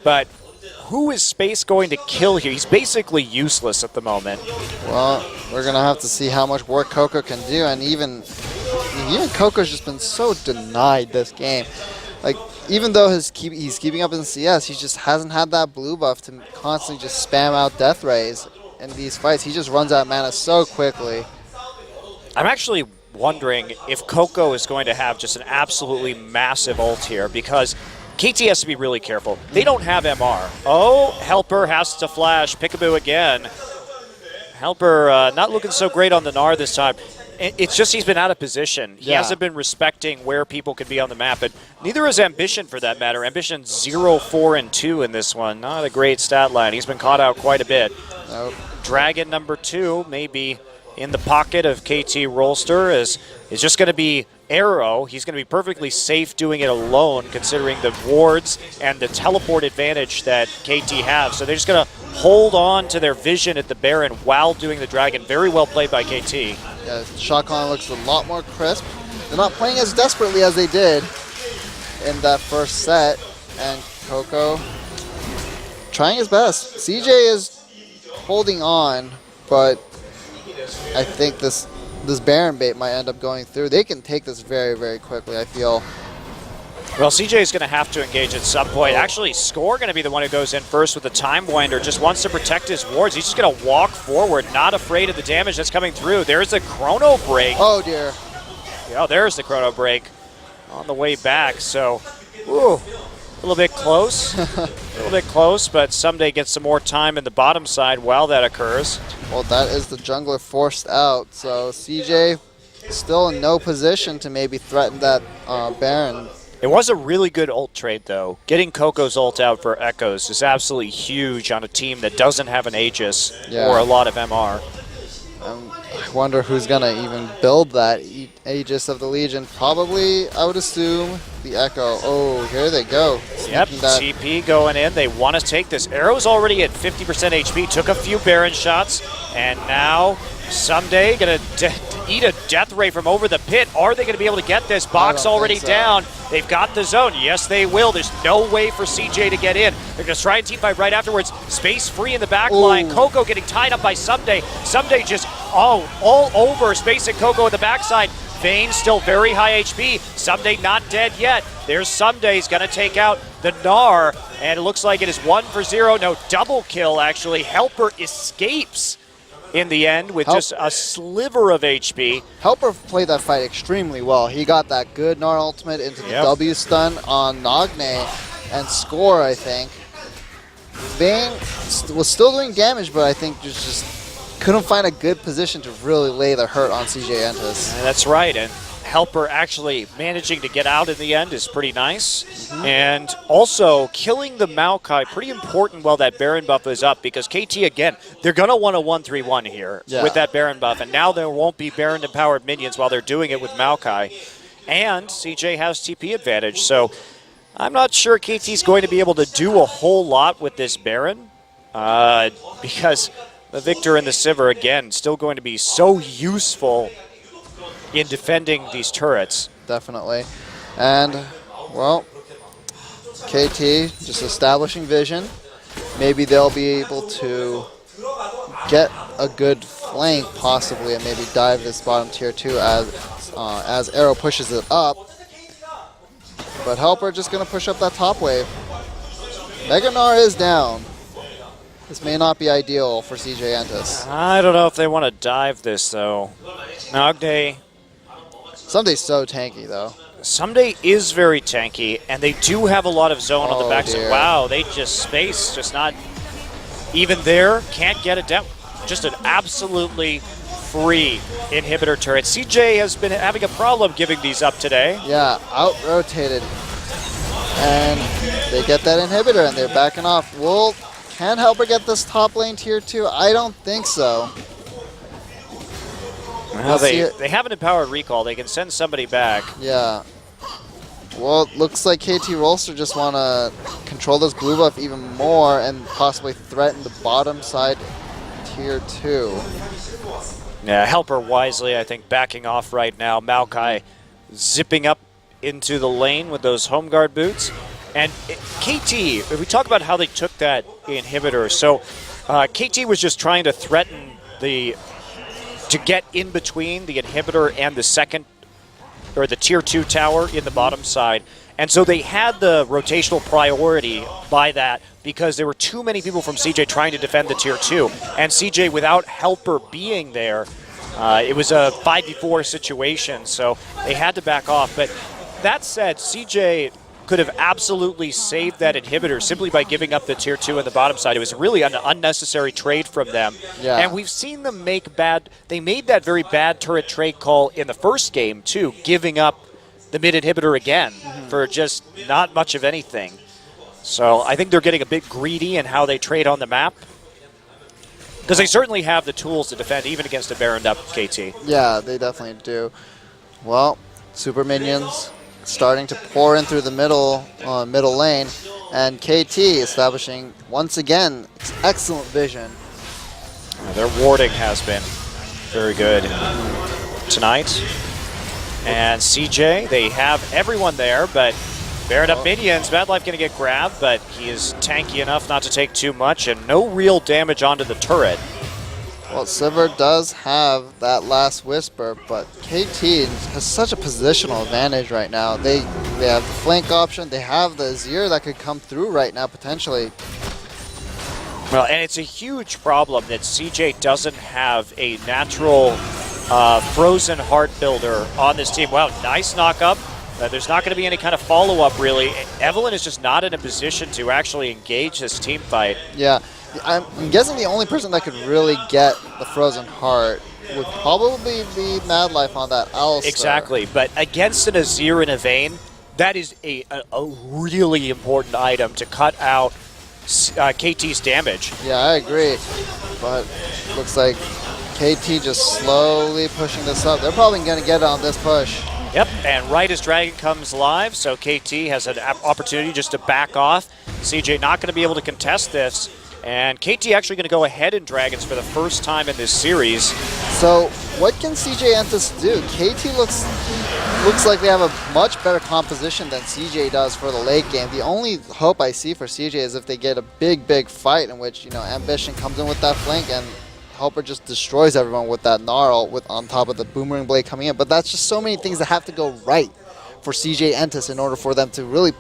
But who is Space going to kill here? He's basically useless at the moment. Well, we're going to have to see how much work Coco can do. And even Coco's just been so denied this game. Like, even though he's keeping up in CS, he just hasn't had that blue buff to constantly just spam out death rays in these fights. He just runs out of mana so quickly. I'm actually wondering if Coco is going to have just an absolutely massive ult here, because KT has to be really careful. They don't have MR. Oh, Helper has to flash. Peekaboo again. Helper not looking so great on the Gnar this time. It's just he's been out of position. He hasn't been respecting where people can be on the map, and neither is Ambition for that matter. Ambition 0-4-2 in this one. Not a great stat line. He's been caught out quite a bit. Nope. Dragon number 2 maybe in the pocket of KT Rolster is just going to be Arrow. He's going to be perfectly safe doing it alone, considering the wards and the teleport advantage that KT have. So they're just going to hold on to their vision at the Baron while doing the Dragon. Very well played by KT. Yeah, Shotgun looks a lot more crisp. They're not playing as desperately as they did in that first set. And Coco trying his best. CJ is holding on, but I think this Baron bait might end up going through. They can take this very, very quickly, I feel. Well, CJ is going to have to engage at some point. Actually, Score going to be the one who goes in first with the Time Winder. Just wants to protect his wards. He's just going to walk forward, not afraid of the damage that's coming through. There's a Chrono Break. Oh, dear. Yeah, there's the Chrono Break on the way back. So, ooh, little bit close. A little bit close, but Someday gets some more time in the bottom side while that occurs. Well, that is the jungler forced out, so CJ still in no position to maybe threaten that Baron. It was a really good ult trade, though. Getting Coco's ult out for Echoes is absolutely huge on a team that doesn't have an Aegis or a lot of MR. I wonder who's going to even build that Aegis of the Legion. Probably, I would assume, the Echo. Oh, here they go. Yep, TP going in. They want to take this. Arrow's already at 50% HP. Took a few Baron shots. And now, Someday going to eat a death ray from over the pit. Are they going to be able to get this? Box already down. They've got the zone. Yes, they will. There's no way for CJ to get in. They're going to try and team fight right afterwards. Space free in the back line. Coco getting tied up by Someday. Someday just all over Space and Coco at the backside. Vayne still very high HP. Someday not dead yet. There's Someday. He's going to take out the Gnar. And it looks like it is 1 for 0. No, double kill, actually. Helper escapes in the end with just a sliver of HP. Helper played that fight extremely well. He got that good Gnar ultimate into the W stun on Nagne and score, I think. Vayne was still doing damage, but I think just couldn't find a good position to really lay the hurt on CJ Entus. That's right, and Helper actually managing to get out in the end is pretty nice. And also, killing the Maokai, pretty important while that Baron buff is up, because KT, again, they're going to want a 1-3-1 here with that Baron buff, and now there won't be Baron-empowered minions while they're doing it with Maokai. And CJ has TP advantage, so I'm not sure KT's going to be able to do a whole lot with this Baron, because the Victor and the Sivir, again, still going to be so useful in defending these turrets. Definitely. And, well, KT just establishing vision. Maybe they'll be able to get a good flank, possibly, and maybe dive this bottom tier 2 as Arrow pushes it up. But Helper just going to push up that top wave. Mega Gnar is down. This may not be ideal for CJ Entus. I don't know if they want to dive this, though. Nagne. Someday's so tanky, though. Someday is very tanky, and they do have a lot of zone on the backside. Dear. Wow, they just space, just not even there. Can't get it down. Just an absolutely free inhibitor turret. CJ has been having a problem giving these up today. Yeah, out-rotated. And they get that inhibitor, and they're backing off. Can Helper get this top lane tier 2? I don't think so. Well, they have an empowered recall. They can send somebody back. Yeah. Well, it looks like KT Rolster just want to control this blue buff even more and possibly threaten the bottom side tier 2. Yeah, Helper wisely, I think, backing off right now. Maokai zipping up into the lane with those home guard boots. And KT, if we talk about how they took that inhibitor, so KT was just trying to threaten to get in between the inhibitor and the second, or the tier 2 tower in the bottom side. And so they had the rotational priority by that because there were too many people from CJ trying to defend the tier 2. And CJ, without Helper being there, it was a 5v4 situation, so they had to back off. But that said, CJ could have absolutely saved that inhibitor simply by giving up the tier 2 in the bottom side. It was really an unnecessary trade from them. Yeah. And we've seen them make they made that very bad turret trade call in the first game too, giving up the mid inhibitor again for just not much of anything. So I think they're getting a bit greedy in how they trade on the map, because they certainly have the tools to defend even against a Baroned up KT. Yeah, they definitely do. Well, super minions starting to pour in through the middle lane, and KT establishing once again excellent vision. Their warding has been very good tonight. And CJ, they have everyone there, but Baron up minions. Bad Life going to get grabbed, but he is tanky enough not to take too much, and no real damage onto the turret. Well, Sivir does have that last whisper, but KT has such a positional advantage right now. They have the flank option. They have the Azir that could come through right now potentially. Well, and it's a huge problem that CJ doesn't have a natural frozen heart builder on this team. Wow, nice knock up There's not going to be any kind of follow-up, really. Evelyn is just not in a position to actually engage this team fight. Yeah, I'm guessing the only person that could really get the Frozen Heart would probably be Mad Life on that Alistar. Exactly, but against an Azir and a Vayne, that is a really important item to cut out KT's damage. Yeah, I agree, but looks like KT just slowly pushing this up. They're probably going to get it on this push. Yep, and right as Dragon comes live, so KT has an opportunity just to back off. CJ not going to be able to contest this, and KT actually going to go ahead in Dragons for the first time in this series. So what can CJ Entus do? KT looks like they have a much better composition than CJ does for the late game. The only hope I see for CJ is if they get a big fight in which, you know, Ambition comes in with that flank and Helper just destroys everyone with that Gnarl on top of the Boomerang Blade coming in. But that's just so many things that have to go right for CJ Entus in order for them to really,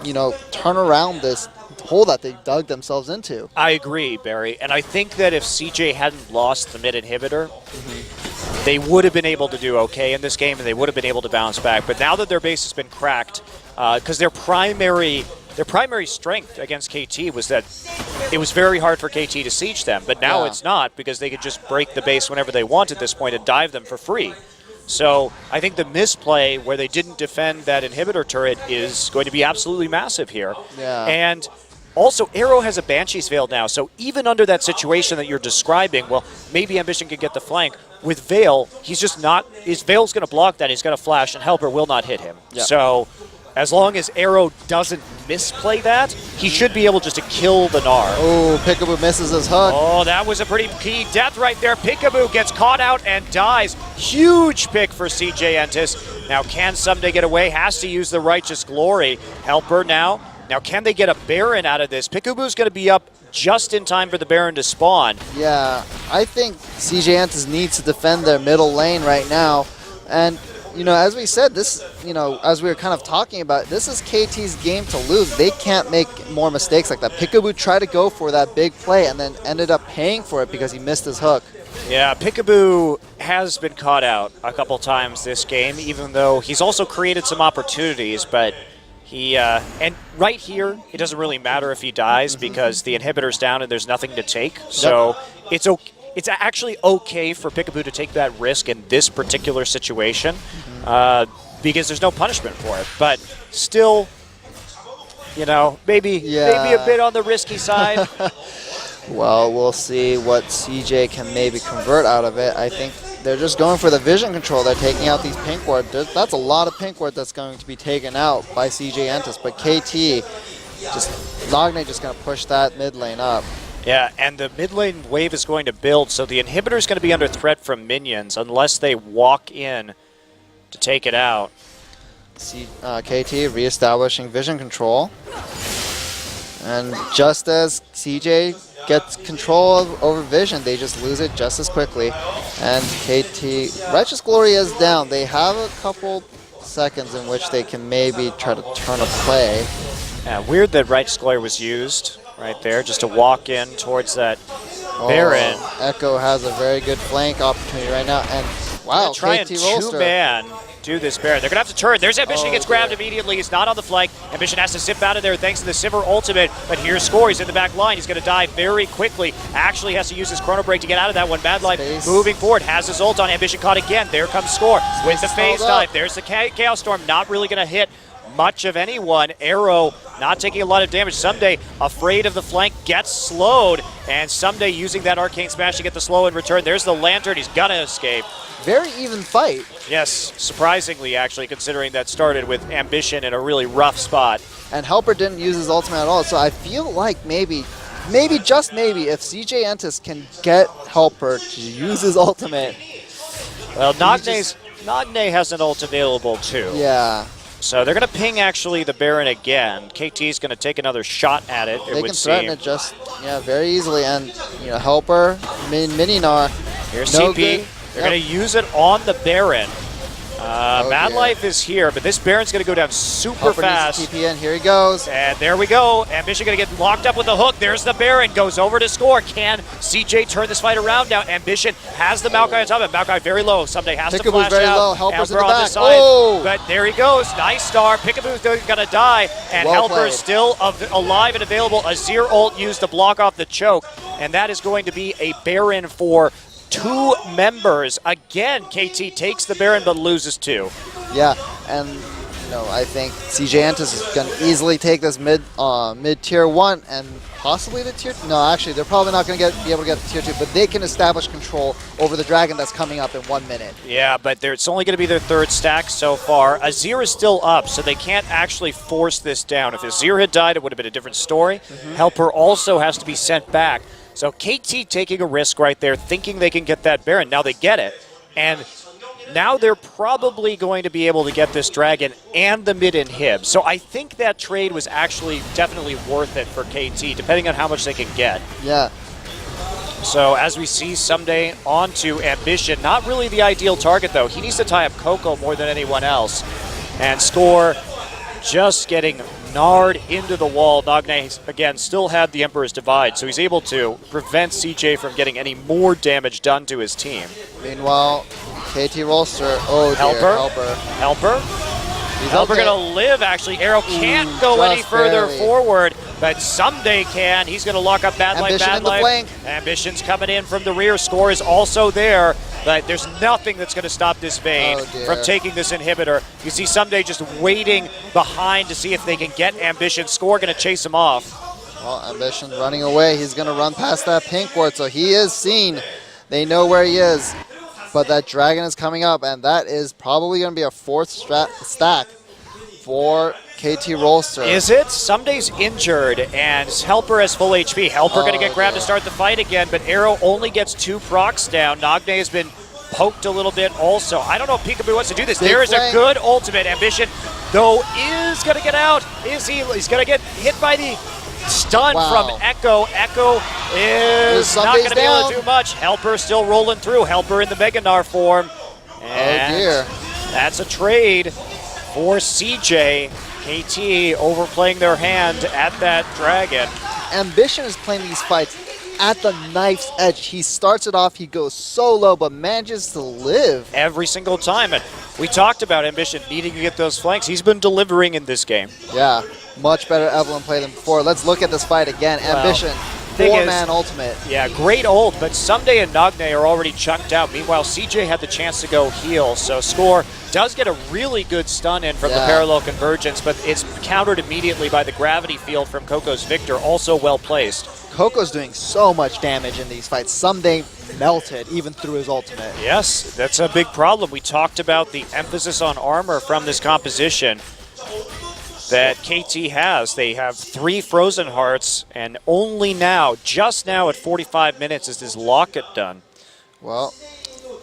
you know, turn around this hole that they dug themselves into. I agree, Barry. And I think that if CJ hadn't lost the mid inhibitor, they would have been able to do okay in this game, and they would have been able to bounce back. But now that their base has been cracked, because their primary strength against KT was that it was very hard for KT to siege them, but now it's not, because they could just break the base whenever they want at this point and dive them for free. So I think the misplay where they didn't defend that inhibitor turret is going to be absolutely massive here. Yeah. And also, Arrow has a Banshee's Veil now, so even under that situation that you're describing, well, maybe Ambition could get the flank. With Veil, he's just not, his Veil's going to block that, he's going to flash, and Helper will not hit him. Yep. So as long as Arrow doesn't misplay that, he should be able just to kill the Gnar. Oh, Peekaboo misses his hook. Oh, that was a pretty key death right there. Peekaboo gets caught out and dies. Huge pick for CJ Entus. Now, can Someday get away? Has to use the Righteous Glory. Helper now. Now, can they get a Baron out of this? Peekaboo's going to be up just in time for the Baron to spawn. Yeah, I think CJ Entus needs to defend their middle lane right now. And, you know, as we said, this, you know, as we were kind of talking about, this is KT's game to lose. They can't make more mistakes like that. Peekaboo tried to go for that big play and then ended up paying for it because he missed his hook. Yeah, Peekaboo has been caught out a couple times this game, even though he's also created some opportunities, but he, and right here, it doesn't really matter if he dies because the inhibitor's down and there's nothing to take. So it's okay. It's actually okay for Peekaboo to take that risk in this particular situation because there's no punishment for it. But still, you know, maybe a bit on the risky side. Well, we'll see what CJ can maybe convert out of it. I think they're just going for the vision control. They're taking out these pink ward. That's a lot of pink ward that's going to be taken out by CJ Entus. But KT, Lagne just going to push that mid lane up. Yeah, and the mid lane wave is going to build, so the inhibitor is going to be under threat from minions unless they walk in to take it out. KT reestablishing vision control. And just as CJ gets control over vision, they just lose it just as quickly. And KT, Righteous Glory is down. They have a couple seconds in which they can maybe try to turn a play. Yeah, weird that Righteous Glory was used right there just to walk in towards that Baron. Echo has a very good flank opportunity right now. And wow, try KT and Rolster. two-man do this Baron. They're going to have to turn. There's Ambition. He gets grabbed immediately. He's not on the flank. Ambition has to zip out of there thanks to the Sivir ultimate. But here's Score. He's in the back line. He's going to die very quickly. Actually has to use his Chrono Break to get out of that one. Bad Life moving forward. Has his ult on. Ambition caught again. There comes Score with the phase dive. There's the Chaos Storm. Not really going to hit much of anyone. Arrow not taking a lot of damage. Someday afraid of the flank, gets slowed, and Someday using that Arcane Smash to get the slow in return. There's the Lantern. He's gonna escape. Very even fight. Yes, surprisingly, actually, considering that started with Ambition in a really rough spot. And Helper didn't use his ultimate at all, so I feel like maybe, just maybe, if CJ Entus can get Helper to use his ultimate. Well, Nagne has an ult available too. Yeah. So they're going to ping, actually, the Baron again. KT's going to take another shot at it, They can threaten it just, very easily. And, Helper, Mini Gnar. Here's no CP. Good. They're going to use it on the Baron. Mad dear. Life is here, but this Baron's going to go down super Helper fast. needs to TP in. Here he goes. And there we go. Ambition going to get locked up with the hook. There's the Baron. Goes over to score. Can CJ turn this fight around now? Ambition has the Maokai on top of him. Maokai very low. Someday has to Peekaboo's flash very out. low. Helper's in Helper the on back. this side. Oh! But there he goes. Nice star. Peekaboo's going to die. And Well Helper's played. still alive and available. Azir ult used to block off the choke. And that is going to be a Baron for 2 members. Again, KT takes the Baron but loses 2. Yeah, and I think CJ Antis is going to easily take this mid tier 1 and possibly the tier. No, actually, they're probably not going to be able to get to tier 2, but they can establish control over the dragon that's coming up in 1 minute. Yeah, but it's only going to be their 3rd stack so far. Azir is still up, so they can't actually force this down. If Azir had died, it would have been a different story. Helper also has to be sent back. So KT taking a risk right there, thinking they can get that Baron. Now they get it, and now they're probably going to be able to get this dragon and the mid inhib. So I think that trade was actually definitely worth it for KT, depending on how much they can get. Yeah. So as we see someday onto Ambition, not really the ideal target though. He needs to tie up Coco more than anyone else. And Score just getting gnarred into the wall. Nagne, again, still had the Emperor's Divide, so he's able to prevent CJ from getting any more damage done to his team. Meanwhile, KT Rolster, oh dear, Helper. Helper okay. going to live, actually. Arrow can't go just any further barely. forward, but someday can. He's going to lock up Bad Life, Ambition Bad in the Life. flank. Ambition's coming in from the rear. Score is also there, but there's nothing that's going to stop this Vayne from taking this inhibitor. You see Someday just waiting behind to see if they can get Ambition. Score going to chase him off. Well, Ambition running away. He's going to run past that pink ward, so he is seen. They know where he is. But that dragon is coming up, and that is probably going to be a 4th stack for KT Rolster. Is it? Someday's injured, and Helper has full HP. Helper going to get grabbed to start the fight again, but Arrow only gets 2 procs down. Nagne has been poked a little bit also. I don't know if Peekaboo wants to do this. There is a good ultimate. Ambition, though, is going to get out. Is he? He's going to get hit by the stun from Echo. Echo is not going to be able to do much. Helper still rolling through. Helper in the Mega Gnar form. And oh dear. That's a trade for CJ. KT overplaying their hand at that dragon. Ambition is playing these fights at the knife's edge. He starts it off, he goes so low, but manages to live. Every single time. And we talked about Ambition needing to get those flanks. He's been delivering in this game. Yeah, much better Evelyn play than before. Let's look at this fight again. Ambition, 4-man ultimate. Yeah, great ult, but Someday and Nagne are already chunked out. Meanwhile, CJ had the chance to go heal, so Score does get a really good stun in from the parallel convergence, but it's countered immediately by the gravity field from Coco's Victor, also well placed. Coco's doing so much damage in these fights. Someday melted even through his ultimate. Yes, that's a big problem. We talked about the emphasis on armor from this composition that KT has. They have 3 Frozen Hearts, and only now, just now at 45 minutes, is this locket done. Well,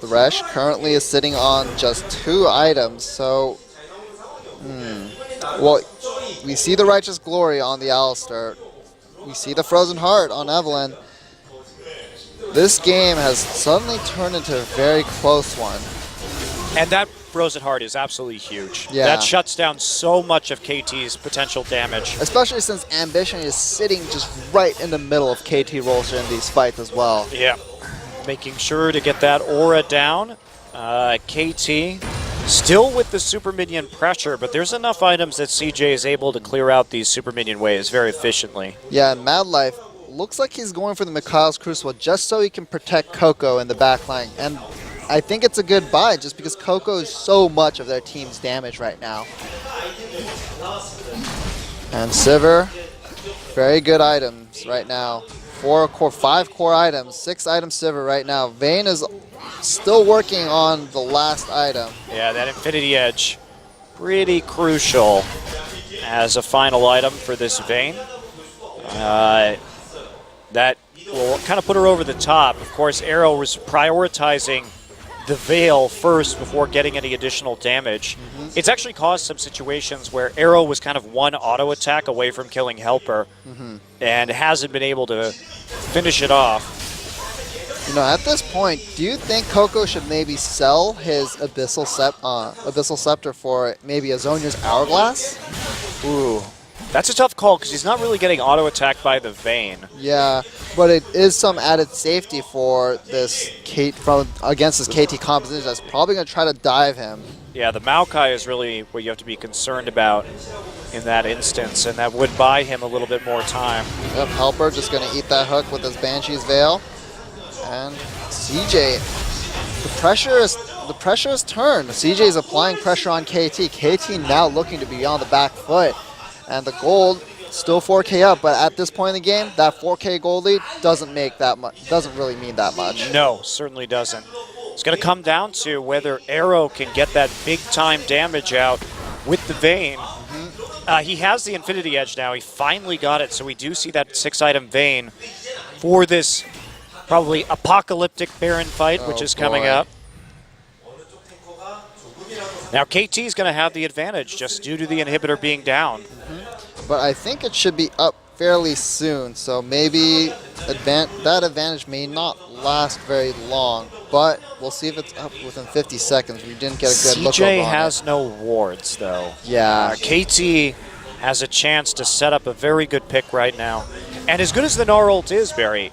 the Resh currently is sitting on just 2 items, so... Well, we see the Righteous Glory on the Alistar. We see the Frozen Heart on Evelyn. This game has suddenly turned into a very close one. And that Frozen Heart is absolutely huge. Yeah. That shuts down so much of KT's potential damage. Especially since Ambition is sitting just right in the middle of KT Rolster in these fights as well. Yeah. Making sure to get that aura down. KT still with the super minion pressure, but there's enough items that CJ is able to clear out these super minion waves very efficiently. Yeah, and Mad Life looks like he's going for the Mikhail's Crucible just so he can protect Coco in the backline. And I think it's a good buy just because Coco is so much of their team's damage right now. And Sivir, very good items right now. 5 core items, 6 items Sivir right now. Vayne is still working on the last item. Yeah, that Infinity Edge, pretty crucial as a final item for this Vayne. That will kind of put her over the top. Of course, Arrow was prioritizing the Veil first before getting any additional damage. It's actually caused some situations where Arrow was kind of one auto attack away from killing Helper and hasn't been able to finish it off. You know, at this point, do you think Coco should maybe sell his Abyssal Scepter for maybe a Zonya's Hourglass? Ooh. That's a tough call because he's not really getting auto-attacked by the Vayne. Yeah, but it is some added safety for this against this KT composition that's probably going to try to dive him. Yeah, the Maokai is really what you have to be concerned about in that instance, and that would buy him a little bit more time. Yep, Helper just going to eat that hook with his Banshee's Veil. And CJ, the pressure is turned. CJ is applying pressure on KT. KT now looking to be on the back foot. And the gold still 4K up, but at this point in the game, that 4K gold lead doesn't really mean that much. No, certainly doesn't. It's going to come down to whether Arrow can get that big-time damage out with the Vayne. He has the Infinity Edge now. He finally got it, so we do see that 6-item Vayne for this probably apocalyptic Baron fight, which is coming up. Now KT is going to have the advantage just due to the inhibitor being down. But I think it should be up fairly soon, so maybe that advantage may not last very long, but we'll see if it's up within 50 seconds. We didn't get a good look over on it. CJ has no wards, though. Yeah. KT has a chance to set up a very good pick right now. And as good as the Gnar ult is, Barry,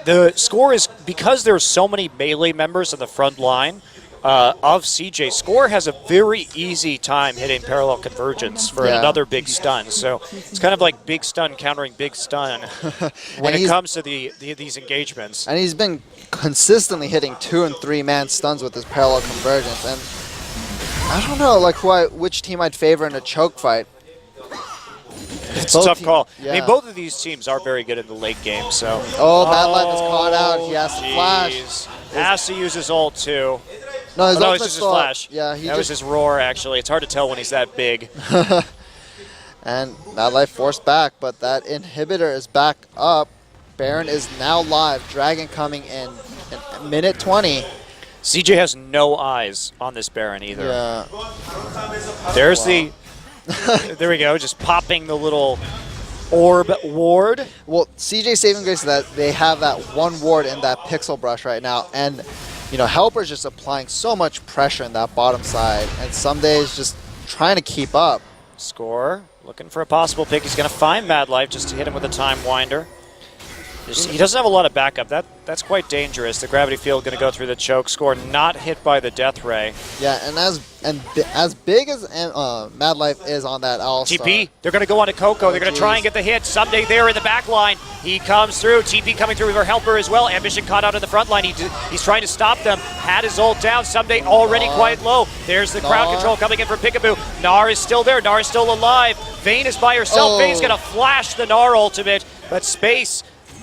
the score is, because there's so many melee members in the front line of CJ, Score has a very easy time hitting parallel convergence for another big stun. So it's kind of like big stun countering big stun when it comes to these engagements. And he's been consistently hitting 2- and 3-man stuns with his parallel convergence. And I don't know, like which team I'd favor in a choke fight. It's a tough call. Yeah. I mean, both of these teams are very good in the late game, so. Oh, Mad Life is caught out. He has to flash. Has to use his ult, too. No, it's just his flash. Yeah, that was his roar, actually. It's hard to tell when he's that big. And Mad Life forced back, but that inhibitor is back up. Baron is now live. Dragon coming in minute 20. CJ has no eyes on this Baron either. Yeah. There's the... there we go, just popping the little orb ward. Well, CJ saving grace is that they have that one ward in that pixel brush right now, and you know, Helper's just applying so much pressure in that bottom side, and some days just trying to keep up. Score, looking for a possible pick. He's going to find Mad Life just to hit him with a Time Winder. He doesn't have a lot of backup. That's quite dangerous. The gravity field going to go through the choke. Score not hit by the Death Ray. Yeah, and as big as Mad Life is on that All-Star. TP, they're going to go on to Coco. They're going to try and get the hit. Someday there in the back line. He comes through. TP coming through with her Helper as well. Ambition caught out in the front line. He's trying to stop them. Had his ult down. Someday already quite low. There's the crowd control coming in from Peekaboo. Gnar is still there. Gnar is still alive. Vayne is by herself. Vayne's going to flash the Gnar ultimate, but Space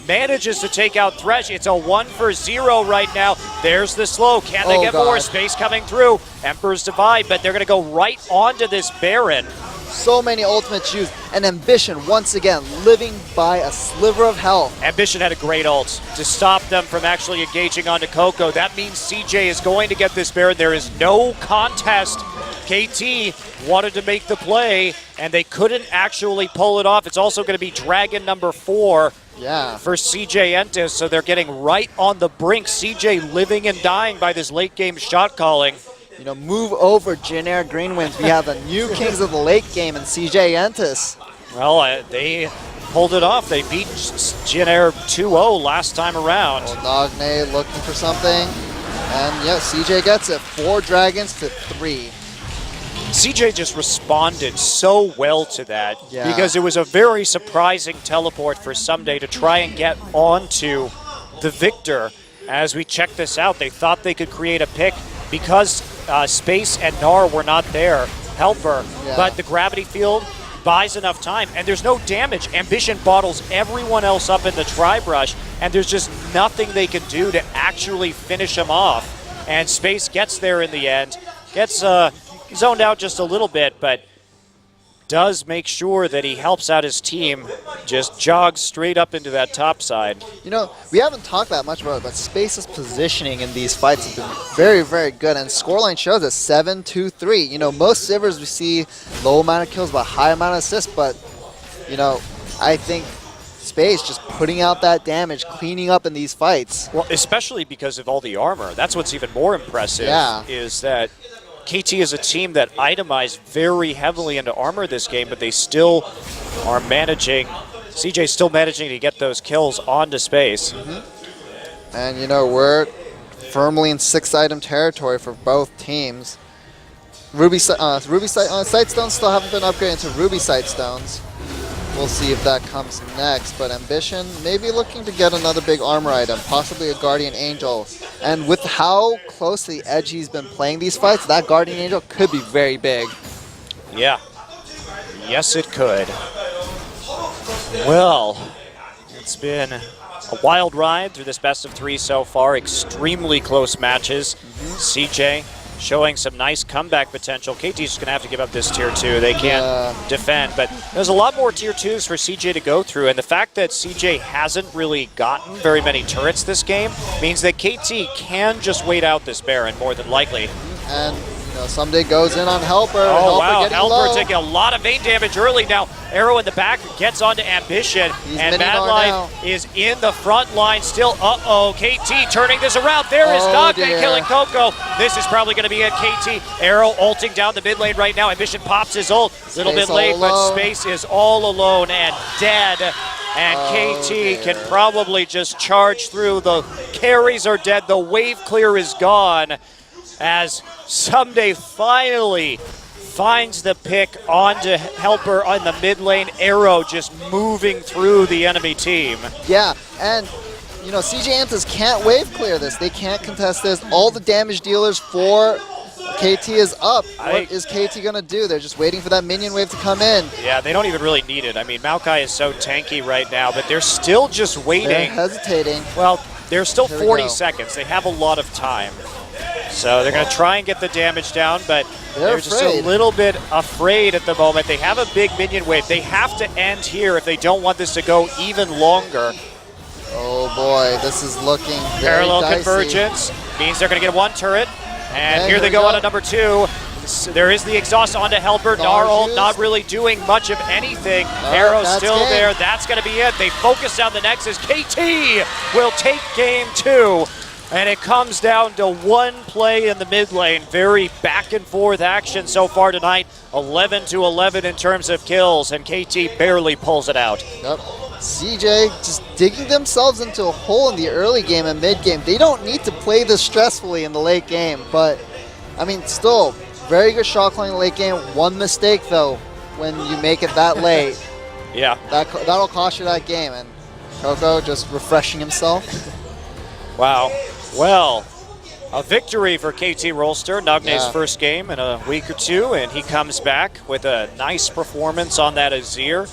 manages to take out Thresh. It's a 1-for-0 right now. There's the slow. Can they get more? Space coming through. Emperor's Divide, but they're going to go right onto this Baron. So many ultimates used. And Ambition, once again, living by a sliver of health. Ambition had a great ult to stop them from actually engaging onto Coco. That means CJ is going to get this Baron. There is no contest. KT wanted to make the play, and they couldn't actually pull it off. It's also going to be Dragon number 4 for CJ Entis, so they're getting right on the brink. CJ living and dying by this late game shot calling. You know, move over, Jin-Air Greenwinds. We have the new kings of the late game in CJ Entis. Well, they pulled it off. They beat Jin-Air 2-0 last time around. Nagne looking for something. And yeah, CJ gets it. 4 dragons to 3. CJ just responded so well to that because it was a very surprising teleport for Someday to try and get onto the Victor. As we check this out, they thought they could create a pick because Space and Gnar were not there. Helper, but the gravity field buys enough time, and there's no damage. Ambition bottles everyone else up in the tri-brush, and there's just nothing they can do to actually finish him off. And Space gets there in the end, gets zoned out just a little bit, but does make sure that he helps out his team, just jogs straight up into that top side. You know, we haven't talked that much about it, but Space's positioning in these fights has been very, very good, and scoreline shows it 7-2-3. You know, most Sivers we see low amount of kills but high amount of assists, but, you know, I think space, just putting out that damage, cleaning up in these fights. Well, especially because of all the armor. That's what's even more impressive, is that KT is a team that itemized very heavily into armor this game, but they still are managing, CJ's still managing to get those kills onto space. And, you know, we're firmly in 6-item territory for both teams. Sightstones still haven't been upgraded to Ruby Sightstones. We'll see if that comes next, but Ambition maybe looking to get another big armor item, possibly a Guardian Angel. And with how close to the edge he's been playing these fights, that Guardian Angel could be very big. Yeah. Yes, it could. Well, it's been a wild ride through this best of 3 so far. Extremely close matches. CJ showing some nice comeback potential. KT's just going to have to give up this tier 2. They can't defend, but there's a lot more tier 2s for CJ to go through, and the fact that CJ hasn't really gotten very many turrets this game means that KT can just wait out this Baron more than likely. And you know, someday goes in on Helper. Oh, wow. Helper Helper taking a lot of vein damage early now. Arrow in the back gets onto Ambition, and Madlife is in the front line still. Uh-oh, KT turning this around. There is Knockback killing Coco. This is probably going to be it. KT, Arrow ulting down the mid lane right now. Ambition pops his ult. Little bit late, but Space is all alone and dead. And KT can probably just charge through. The carries are dead. The wave clear is gone as Someday finally finds the pick onto Helper on the mid lane. Arrow just moving through the enemy team. Yeah, and you know, CJ Anthas can't wave clear this. They can't contest this. All the damage dealers for KT is up. What is KT going to do? They're just waiting for that minion wave to come in. Yeah, they don't even really need it. I mean, Maokai is so tanky right now, but they're still just waiting. They're hesitating. Well, there's still 40 seconds. They have a lot of time. So they're going to try and get the damage down, but they're just a little bit afraid at the moment. They have a big minion wave. They have to end here if they don't want this to go even longer. Oh boy, this is looking very Parallel dicey. convergence means they're going to get one turret. And here they go on to number 2. There is the exhaust onto Helper. Gnarl not really doing much of anything. Arrow's still there. That's going to be it. They focus down the Nexus. KT will take game 2. And it comes down to one play in the mid lane. Very back and forth action so far tonight. 11-11 in terms of kills, and KT barely pulls it out. Yep. CJ just digging themselves into a hole in the early game and mid game. They don't need to play this stressfully in the late game, but I mean, still very good shot calling in the late game. One mistake though, when you make it that late, yeah, that'll cost you that game. And Coco just refreshing himself. Wow. Well, a victory for KT Rolster, Nagne's first game in a week or two, and he comes back with a nice performance on that Azir.